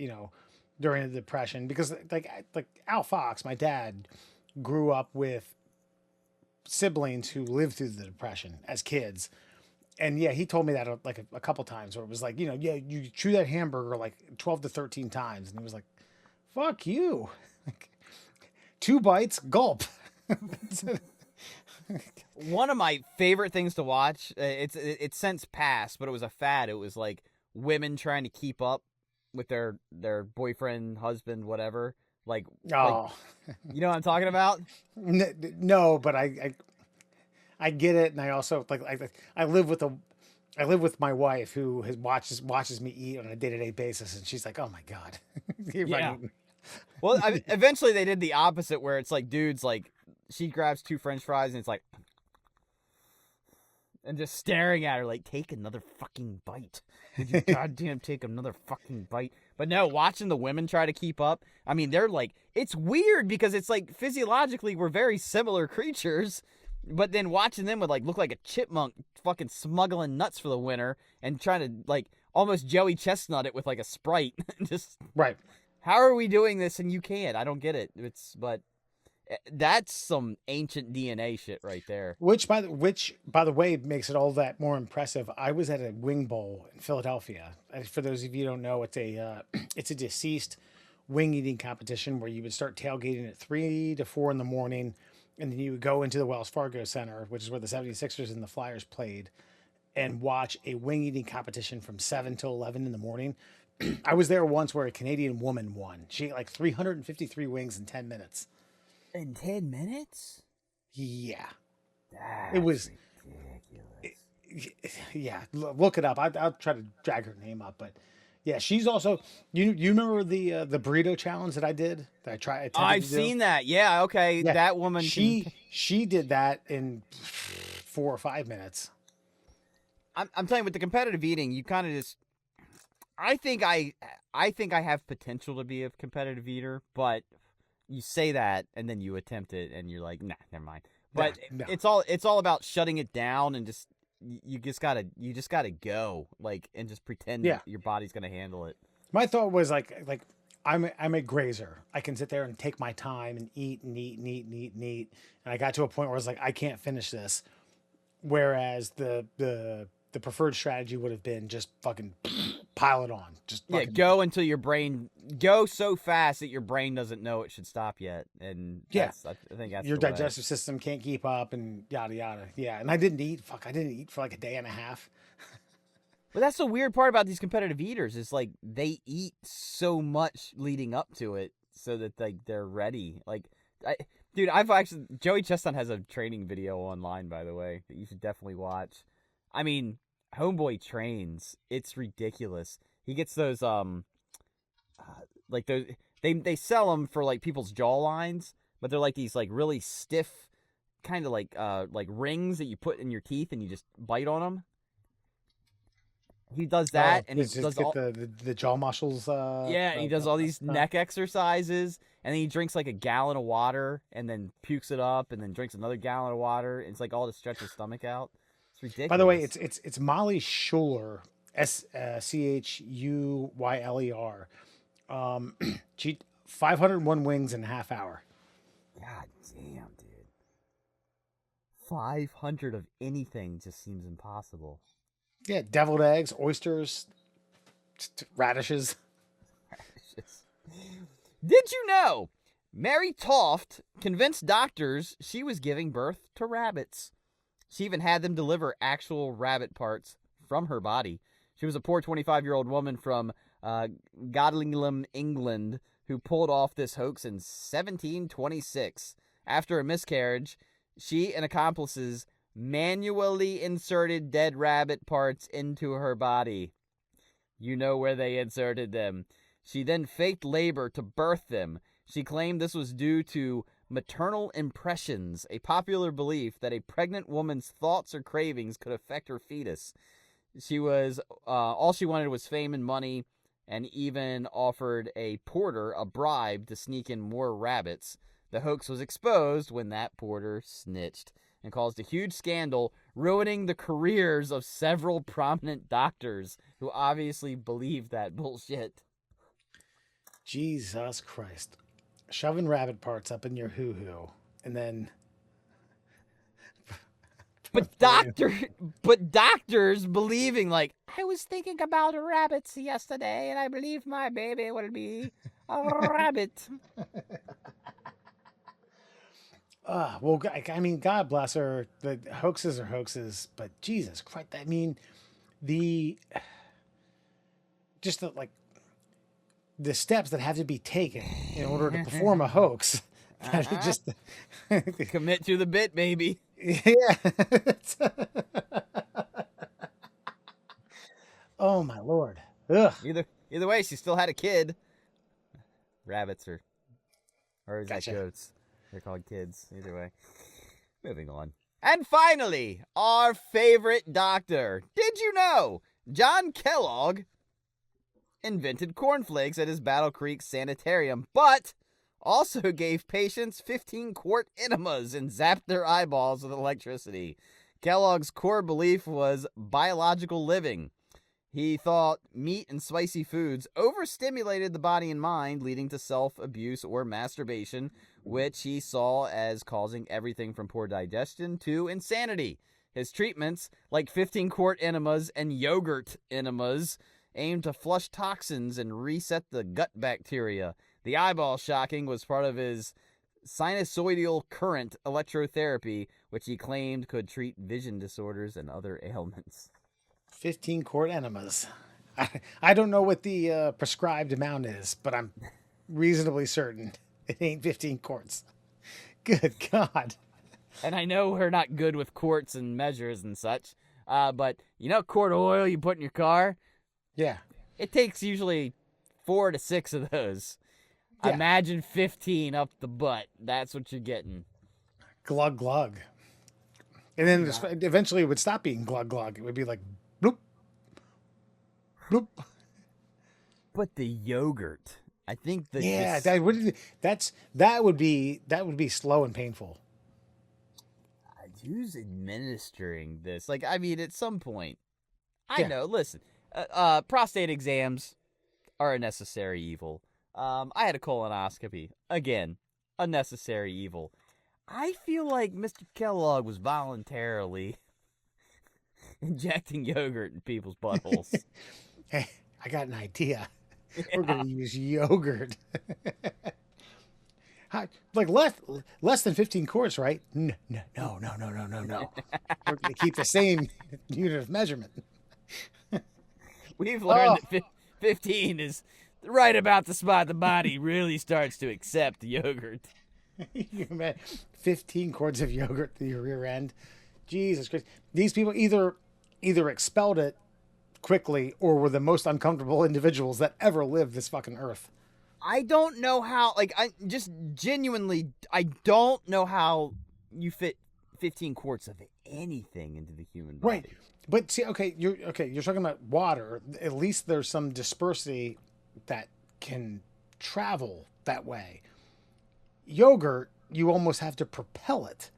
[SPEAKER 2] during the Depression, because like Al Fox, my dad, grew up with siblings who lived through the Depression as kids. And yeah, he told me that like a couple times where it was like, yeah, you chew that hamburger like 12 to 13 times. And he was like, fuck you. Like, 2 bites, gulp.
[SPEAKER 3] One of my favorite things to watch, it's since passed, but it was a fad. It was like women trying to keep up with their boyfriend, husband, whatever. Like, you know what I'm talking about?
[SPEAKER 2] No, but I get it, and I also I live with my wife who watches me eat on a day-to-day basis, and she's like, "Oh my god."
[SPEAKER 3] Yeah. Well, eventually they did the opposite, where it's like dudes like she grabs 2 French fries and it's like, and just staring at her like, take another fucking bite. Would you goddamn take another fucking bite? But no, watching the women try to keep up. I mean, they're like, it's weird because it's like physiologically we're very similar creatures. But then watching them would like look like a chipmunk fucking smuggling nuts for the winter and trying to like almost Joey Chestnut it with like a Sprite. Just
[SPEAKER 2] right.
[SPEAKER 3] How are we doing this and you can't? I don't get it. But that's some ancient DNA shit right there.
[SPEAKER 2] Which by the way makes it all that more impressive. I was at a wing bowl in Philadelphia. For those of you who don't know, it's a deceased wing eating competition where you would start tailgating at 3 to 4 in the morning. And then you would go into the Wells Fargo Center, which is where the 76ers and the Flyers played, and watch a wing eating competition from 7 till 11 in the morning. I was there once where a Canadian woman won. She ate like 353 wings in 10 minutes.
[SPEAKER 3] In 10 minutes?
[SPEAKER 2] Yeah.
[SPEAKER 3] That's
[SPEAKER 2] it was
[SPEAKER 3] ridiculous.
[SPEAKER 2] Yeah, look it up. I'll try to drag her name up, but yeah, she's also. You remember the burrito challenge that I did? That I tried.
[SPEAKER 3] I've seen that. Yeah. Okay.
[SPEAKER 2] Yeah,
[SPEAKER 3] that woman.
[SPEAKER 2] She did that in 4 or 5 minutes.
[SPEAKER 3] I'm telling you, with the competitive eating, you kind of just. I think I have potential to be a competitive eater, but you say that and then you attempt it and you're like, nah, never mind. But
[SPEAKER 2] no.
[SPEAKER 3] it's all about shutting it down and just. You just gotta go like and just pretend that your body's gonna handle it.
[SPEAKER 2] My thought was like I'm a grazer. I can sit there and take my time and eat and eat and eat and eat and eat. And I got to a point where I was like, I can't finish this. Whereas the preferred strategy would have been just fucking pile it on. Just
[SPEAKER 3] go until your brain go so fast that your brain doesn't know it should stop yet. And I think that's
[SPEAKER 2] your digestive system can't keep up and yada yada. Yeah, and I didn't eat. I didn't eat for like a day and a half.
[SPEAKER 3] But that's the weird part about these competitive eaters is like they eat so much leading up to it so that like they're ready. Like, Joey Chestnut has a training video online, by the way, that you should definitely watch. I mean, homeboy trains. It's ridiculous. He gets those like those they sell them for like people's jaw lines, but they're like these like really stiff kind of like rings that you put in your teeth and you just bite on them. He does that and he does all
[SPEAKER 2] the jaw muscles.
[SPEAKER 3] And he does all these neck exercises, and then he drinks like a gallon of water and then pukes it up and then drinks another gallon of water. It's like all to stretch his stomach out. It's ridiculous.
[SPEAKER 2] By the way, it's Molly Schuler, Schuyler. She 501 wings in a half hour.
[SPEAKER 3] God damn, dude. 500 of anything just seems impossible.
[SPEAKER 2] Yeah, deviled eggs, oysters, radishes.
[SPEAKER 3] Did you know Mary Toft convinced doctors she was giving birth to rabbits? She even had them deliver actual rabbit parts from her body. She was a poor 25-year-old woman from Godlingham, England, who pulled off this hoax in 1726. After a miscarriage, she and accomplices manually inserted dead rabbit parts into her body. You know where they inserted them. She then faked labor to birth them. She claimed this was due to maternal impressions, a popular belief that a pregnant woman's thoughts or cravings could affect her fetus. She was all she wanted was fame and money, and even offered a porter a bribe to sneak in more rabbits. The hoax was exposed when that porter snitched and caused a huge scandal, ruining the careers of several prominent doctors who obviously believed that bullshit.
[SPEAKER 2] Jesus Christ. Shoving rabbit parts up in your hoo-hoo, and then
[SPEAKER 3] but doctors believing, like, I was thinking about rabbits yesterday, and I believe my baby will be a rabbit.
[SPEAKER 2] Well, I mean, God bless her. The hoaxes are hoaxes, but Jesus Christ, I mean, like the steps that have to be taken in order to perform a hoax. That are just
[SPEAKER 3] Commit to the bit, baby.
[SPEAKER 2] yeah. Oh my Lord. Ugh.
[SPEAKER 3] Either way, she still had a kid. Rabbits or is
[SPEAKER 2] Gotcha.
[SPEAKER 3] that goats? They're called kids. Either way. Moving on. And finally, our favorite doctor. Did you know John Kellogg invented cornflakes at his Battle Creek sanitarium, but also gave patients 15-quart enemas and zapped their eyeballs with electricity? Kellogg's core belief was biological living. He thought meat and spicy foods overstimulated the body and mind, leading to self-abuse or masturbation, which he saw as causing everything from poor digestion to insanity. His treatments, like 15-quart enemas and yogurt enemas, aimed to flush toxins and reset the gut bacteria. The eyeball shocking was part of his sinusoidal current electrotherapy, which he claimed could treat vision disorders and other ailments.
[SPEAKER 2] 15-quart enemas. I don't know what the prescribed amount is, but I'm reasonably certain it ain't 15 quarts. Good God.
[SPEAKER 3] And I know we're not good with quarts and measures and such, but you know quart of oil you put in your car?
[SPEAKER 2] Yeah.
[SPEAKER 3] It takes usually 4 to 6 of those.
[SPEAKER 2] Yeah.
[SPEAKER 3] Imagine 15 up the butt. That's what you're getting.
[SPEAKER 2] Glug glug. And then eventually it would stop being glug glug. It would be like bloop. Bloop.
[SPEAKER 3] But the yogurt, I think that
[SPEAKER 2] Yeah, that would be slow and painful.
[SPEAKER 3] who's administering this? Like, I mean, at some point, I
[SPEAKER 2] Yeah.
[SPEAKER 3] know. Listen, prostate exams are a necessary evil. I had a colonoscopy. Again, a necessary evil. I feel like Mr. Kellogg was voluntarily injecting yogurt in people's buttholes.
[SPEAKER 2] Hey, I got an idea. Yeah. We're gonna use yogurt. Like less than 15 quarts, right? No. We're gonna keep the same unit of measurement.
[SPEAKER 3] We've learned that 15 is right about the spot the body really starts to accept yogurt.
[SPEAKER 2] You imagine 15 quarts of yogurt through your rear end. Jesus Christ. These people either expelled it quickly or were the most uncomfortable individuals that ever lived this fucking earth.
[SPEAKER 3] I don't know how, like, I don't know how you fit 15 quarts of anything into the human body.
[SPEAKER 2] Right. But see, you're talking about water. At least there's some dispersity that can travel that way. Yogurt, you almost have to propel it.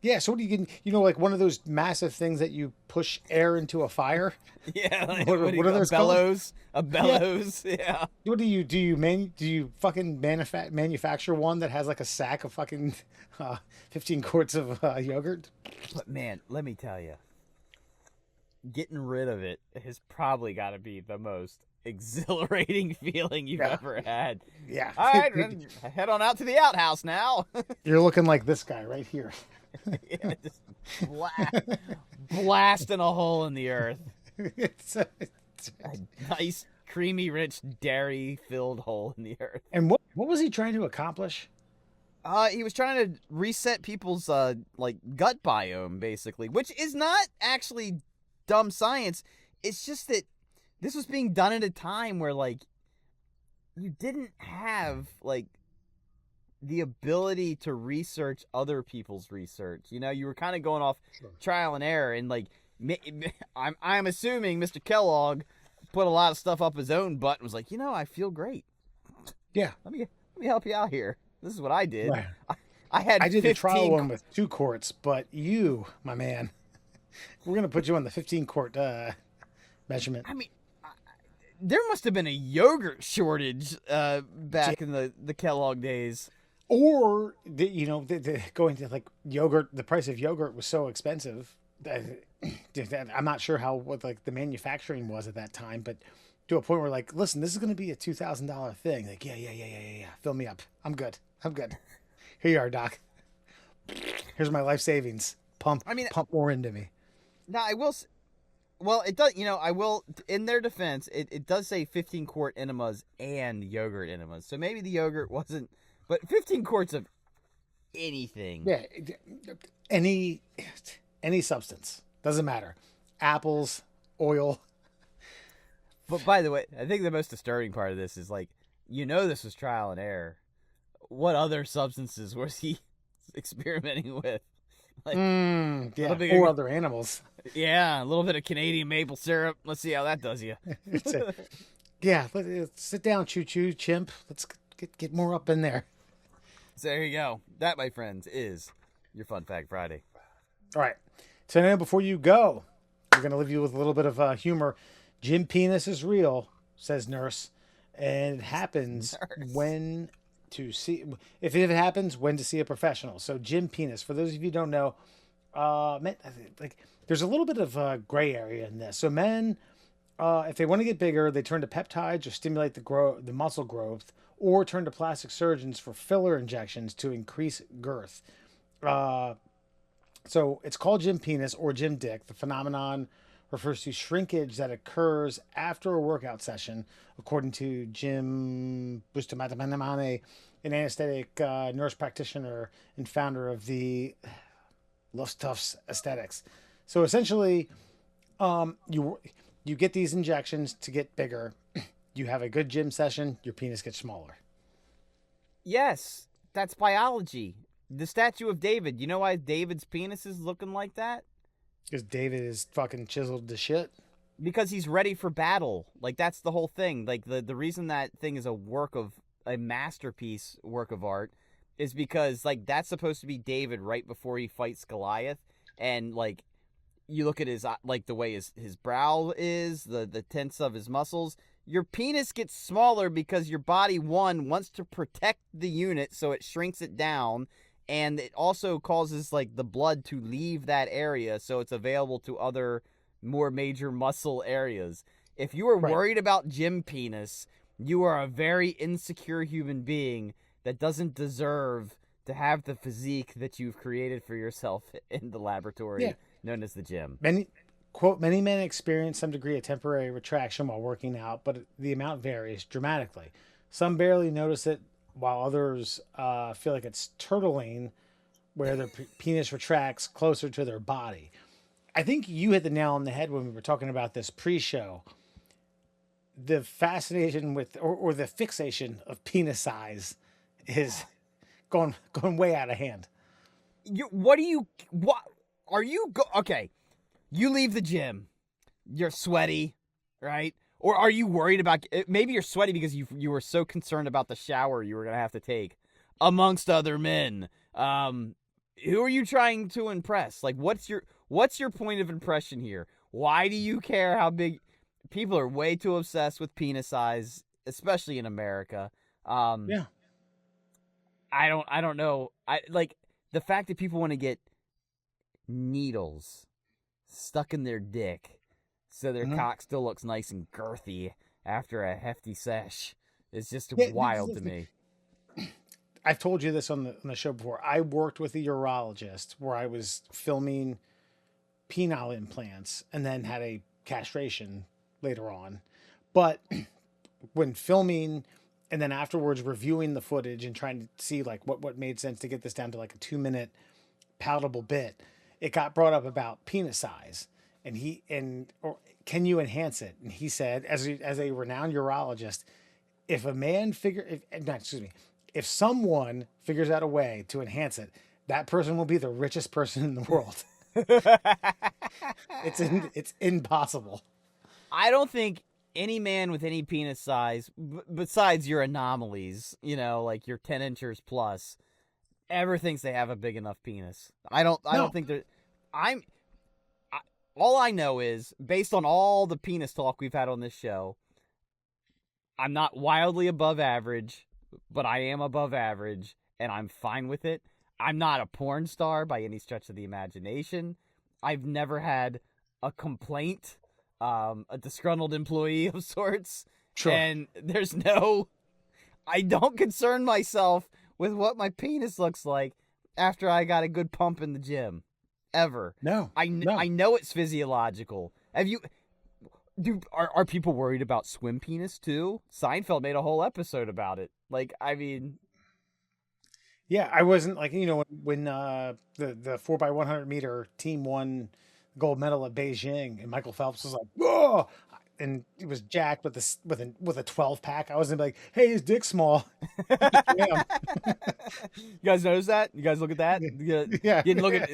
[SPEAKER 2] Yeah, so what do you get? You know, like one of those massive things that you push air into a fire?
[SPEAKER 3] Yeah, like,
[SPEAKER 2] what are those
[SPEAKER 3] bellows? Called? A bellows, yeah.
[SPEAKER 2] What do you do you fucking manufacture one that has like a sack of fucking 15 quarts of yogurt?
[SPEAKER 3] But man, let me tell you, getting rid of it has probably got to be the most exhilarating feeling you've ever had.
[SPEAKER 2] Yeah.
[SPEAKER 3] All right, then head on out to the outhouse now.
[SPEAKER 2] You're looking like this guy right here.
[SPEAKER 3] Yeah, just blasting a hole in the earth.
[SPEAKER 2] It's
[SPEAKER 3] A nice, creamy, rich, dairy-filled hole in the earth.
[SPEAKER 2] And what was he trying to accomplish?
[SPEAKER 3] He was trying to reset people's like gut biome, basically, which is not actually dumb science. It's just that this was being done at a time where, like, you didn't have, like, the ability to research other people's research. You know, you were kind of going off trial and error, and, like, I'm assuming Mr. Kellogg put a lot of stuff up his own butt and was like, you know, I feel great.
[SPEAKER 2] Yeah.
[SPEAKER 3] Let me help you out here. This is what I did.
[SPEAKER 2] Right.
[SPEAKER 3] I
[SPEAKER 2] did the trial one with 2 quarts, but you, my man, we're gonna put you on the 15 quart measurement.
[SPEAKER 3] I mean, there must have been a yogurt shortage back in the Kellogg days.
[SPEAKER 2] Or going to like yogurt. The price of yogurt was so expensive that I'm not sure what like the manufacturing was at that time, but to a point where like, listen, this is going to be a $2,000 thing. Like, yeah. Fill me up. I'm good. Here you are, Doc. Here's my life savings. Pump more into me.
[SPEAKER 3] Now I will. Well, it does. I will. In their defense, it does say 15 quart enemas and yogurt enemas. So maybe the yogurt wasn't. But 15 quarts of anything.
[SPEAKER 2] Yeah, any substance. Doesn't matter. Apples, oil.
[SPEAKER 3] But by the way, I think the most disturbing part of this is like, this was trial and error. What other substances was he experimenting with? Like,
[SPEAKER 2] or other animals.
[SPEAKER 3] Yeah, a little bit of Canadian maple syrup. Let's see how that does you.
[SPEAKER 2] Let's sit down, choo-choo, chimp. Let's get more up in there.
[SPEAKER 3] So there you go. That, my friends, is your Fun Fact Friday.
[SPEAKER 2] All right. So now before you go, we're going to leave you with a little bit of humor. Jim Penis is real, says Nurse. And it happens when to see... If it happens, when to see a professional. So Jim Penis, for those of you who don't know, there's a little bit of gray area in this. So men, if they want to get bigger, they turn to peptides or stimulate the muscle growth, or turn to plastic surgeons for filler injections to increase girth. So it's called Jim Penis or Jim Dick. The phenomenon refers to shrinkage that occurs after a workout session, according to Jim Bustamante, an anesthetic nurse practitioner and founder of the Tufts Aesthetics. So essentially, you get these injections to get bigger. You have a good gym session, your penis gets smaller.
[SPEAKER 3] Yes, that's biology. The statue of David. You know why David's penis is looking like that?
[SPEAKER 2] Because David is fucking chiseled to shit.
[SPEAKER 3] Because he's ready for battle. Like, that's the whole thing. Like, the reason that thing is a masterpiece work of art is because, like, that's supposed to be David right before he fights Goliath. And, like, you look at his, like, the way his brow is, the tense of his muscles. Your penis gets smaller because your body, one, wants to protect the unit, so it shrinks it down. And it also causes, like, the blood to leave that area so it's available to other more major muscle areas. If you are worried about gym penis, you are a very insecure human being that doesn't deserve to have the physique that you've created for yourself in the laboratory known as the gym.
[SPEAKER 2] Many men experience some degree of temporary retraction while working out, but the amount varies dramatically. Some barely notice it, while others feel like it's turtling, where their penis retracts closer to their body. I think you hit the nail on the head when we were talking about this pre-show. The fascination with, or the fixation of penis size is going way out of hand.
[SPEAKER 3] Okay, you leave the gym, you're sweaty, right? Or are you worried about, maybe you're sweaty because you were so concerned about the shower you were going to have to take amongst other men. Who are you trying to impress? Like, what's your point of impression here? Why do you care how big? People are way too obsessed with penis size, especially in America.
[SPEAKER 2] Yeah.
[SPEAKER 3] I don't know. I like the fact that people want to get needles stuck in their dick so their cock still looks nice and girthy after a hefty sesh is just wild to me.
[SPEAKER 2] I've told you this on the show before. I worked with a urologist where I was filming penile implants and then had a castration later on. But when filming and then afterwards reviewing the footage and trying to see like what made sense to get this down to like a 2-minute palatable bit, it got brought up about penis size. And can you enhance it? And he said, as a renowned urologist, if someone figures out a way to enhance it, that person will be the richest person in the world. It's impossible.
[SPEAKER 3] I don't think any man with any penis size, besides your anomalies, like your 10 inches plus, ever thinks they have a big enough penis. I don't think that. All I know is, based on all the penis talk we've had on this show, I'm not wildly above average, but I am above average, and I'm fine with it. I'm not a porn star by any stretch of the imagination. I've never had a complaint, a disgruntled employee of sorts.
[SPEAKER 2] Sure.
[SPEAKER 3] And I don't concern myself with what my penis looks like after I got a good pump in the gym. Ever.
[SPEAKER 2] No.
[SPEAKER 3] I know it's physiological. Are people worried about swim penis too? Seinfeld made a whole episode about it. Like, I mean,
[SPEAKER 2] yeah, I wasn't like, when the 4x100 meter team won gold medal at Beijing, and Michael Phelps was like, whoa, and it was jacked with a 12 pack. I wasn't like, hey, his dick's small.
[SPEAKER 3] You guys notice that? You guys look at that?
[SPEAKER 2] Yeah.
[SPEAKER 3] You didn't look at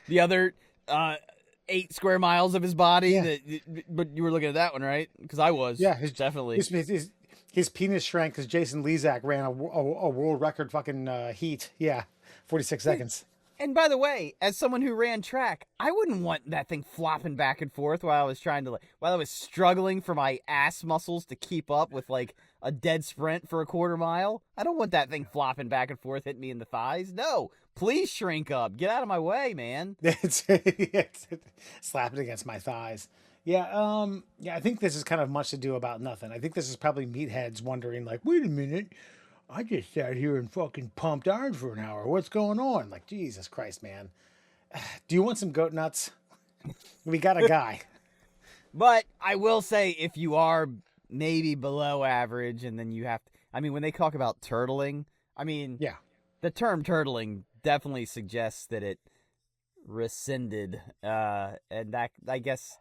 [SPEAKER 3] the other 8 square miles of his body,
[SPEAKER 2] Yeah.
[SPEAKER 3] but you were looking at that one, right? Because I was.
[SPEAKER 2] Yeah,
[SPEAKER 3] definitely.
[SPEAKER 2] His penis shrank because Jason Lezak ran a world record fucking heat. Yeah, 46 seconds.
[SPEAKER 3] And by the way, as someone who ran track, I wouldn't want that thing flopping back and forth while I was struggling for my ass muscles to keep up with like a dead sprint for a quarter mile. I don't want that thing flopping back and forth, hitting me in the thighs. No, please shrink up. Get out of my way, man.
[SPEAKER 2] Slap it against my thighs. Yeah, I think this is kind of much to do about nothing. I think this is probably meatheads wondering, like, wait a minute, I just sat here and fucking pumped iron for an hour. What's going on? Like, Jesus Christ, man. Do you want some goat nuts? We got a guy.
[SPEAKER 3] But I will say, if you are maybe below average, and then you have to, I mean, when they talk about turtling, I mean,
[SPEAKER 2] yeah,
[SPEAKER 3] the term turtling definitely suggests that it rescinded, and that, I guess,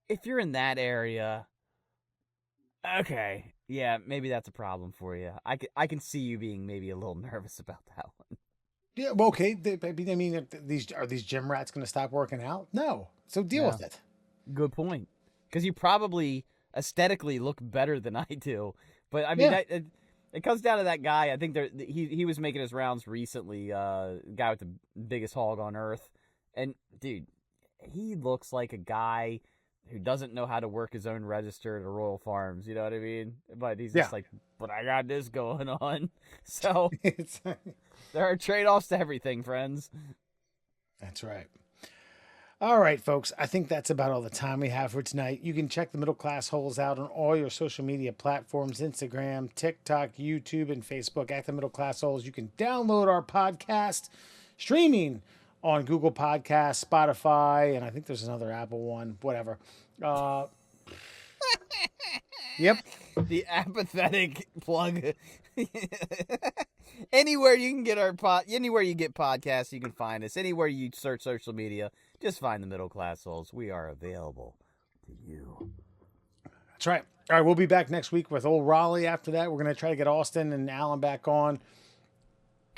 [SPEAKER 3] if you're in that area, okay, yeah, maybe that's a problem for you. I can see you being maybe a little nervous about that one.
[SPEAKER 2] Yeah, well, okay. I mean, are these gym rats going to stop working out? No. So deal with it.
[SPEAKER 3] Good point. Because you probably aesthetically look better than I do. But I mean, it comes down to that guy. I think he was making his rounds recently. Guy with the biggest hog on earth, and dude, he looks like a guy who doesn't know how to work his own register at a Royal Farms, you know what I mean? But he's just like, but I got this going on. So there are trade-offs to everything, friends.
[SPEAKER 2] That's right. All right, folks. I think that's about all the time we have for tonight. You can check the Middle Class Holes out on all your social media platforms, Instagram, TikTok, YouTube, and Facebook at the Middle Class Holes. You can download our podcast streaming on Google Podcasts, Spotify, and I think there's another Apple one, whatever. Yep.
[SPEAKER 3] The apathetic plug. Anywhere you can get anywhere you get podcasts, you can find us. Anywhere you search social media, just find the Middle Class Souls. We are available to you.
[SPEAKER 2] That's right. All right, we'll be back next week with old Raleigh. After that, we're going to try to get Austin and Alan back on.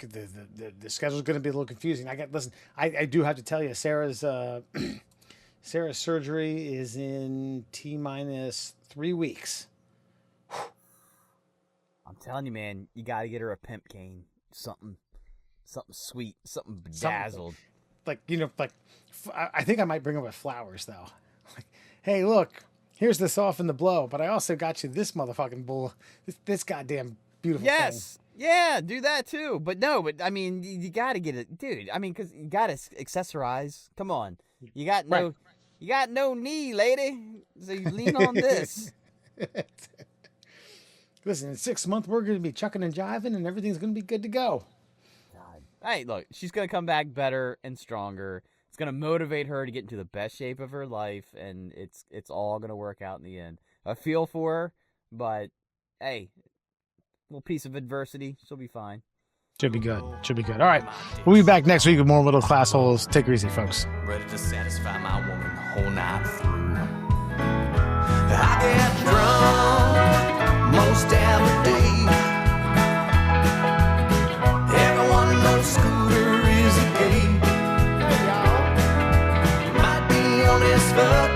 [SPEAKER 2] The schedule's going to be a little confusing. I do have to tell you, Sarah's surgery is in T-3 weeks.
[SPEAKER 3] I'm telling you, man, you got to get her a pimp cane. Something sweet, something bedazzled.
[SPEAKER 2] I think I might bring her with flowers, though. Like, hey, look, here's the soften the blow, but I also got you this motherfucking bull, this goddamn beautiful thing.
[SPEAKER 3] Yeah, do that too. But I mean, you got to get it, dude. I mean, because you got to accessorize. Come on, you got no knee, lady. So you lean on this.
[SPEAKER 2] Listen, in 6 months we're going to be chucking and jiving, and everything's going to be good to go.
[SPEAKER 3] God. Hey, look, she's going to come back better and stronger. It's going to motivate her to get into the best shape of her life, and it's all going to work out in the end. I feel for her, but hey, little piece of adversity, she'll be fine.
[SPEAKER 2] Should be good. All right, we'll be back next week with more Middle Class Holes. Take it easy, folks.
[SPEAKER 1] Ready to satisfy my woman the whole night through.
[SPEAKER 4] I get drunk most every day. Everyone knows Scooter is a gay. Might be on his fuck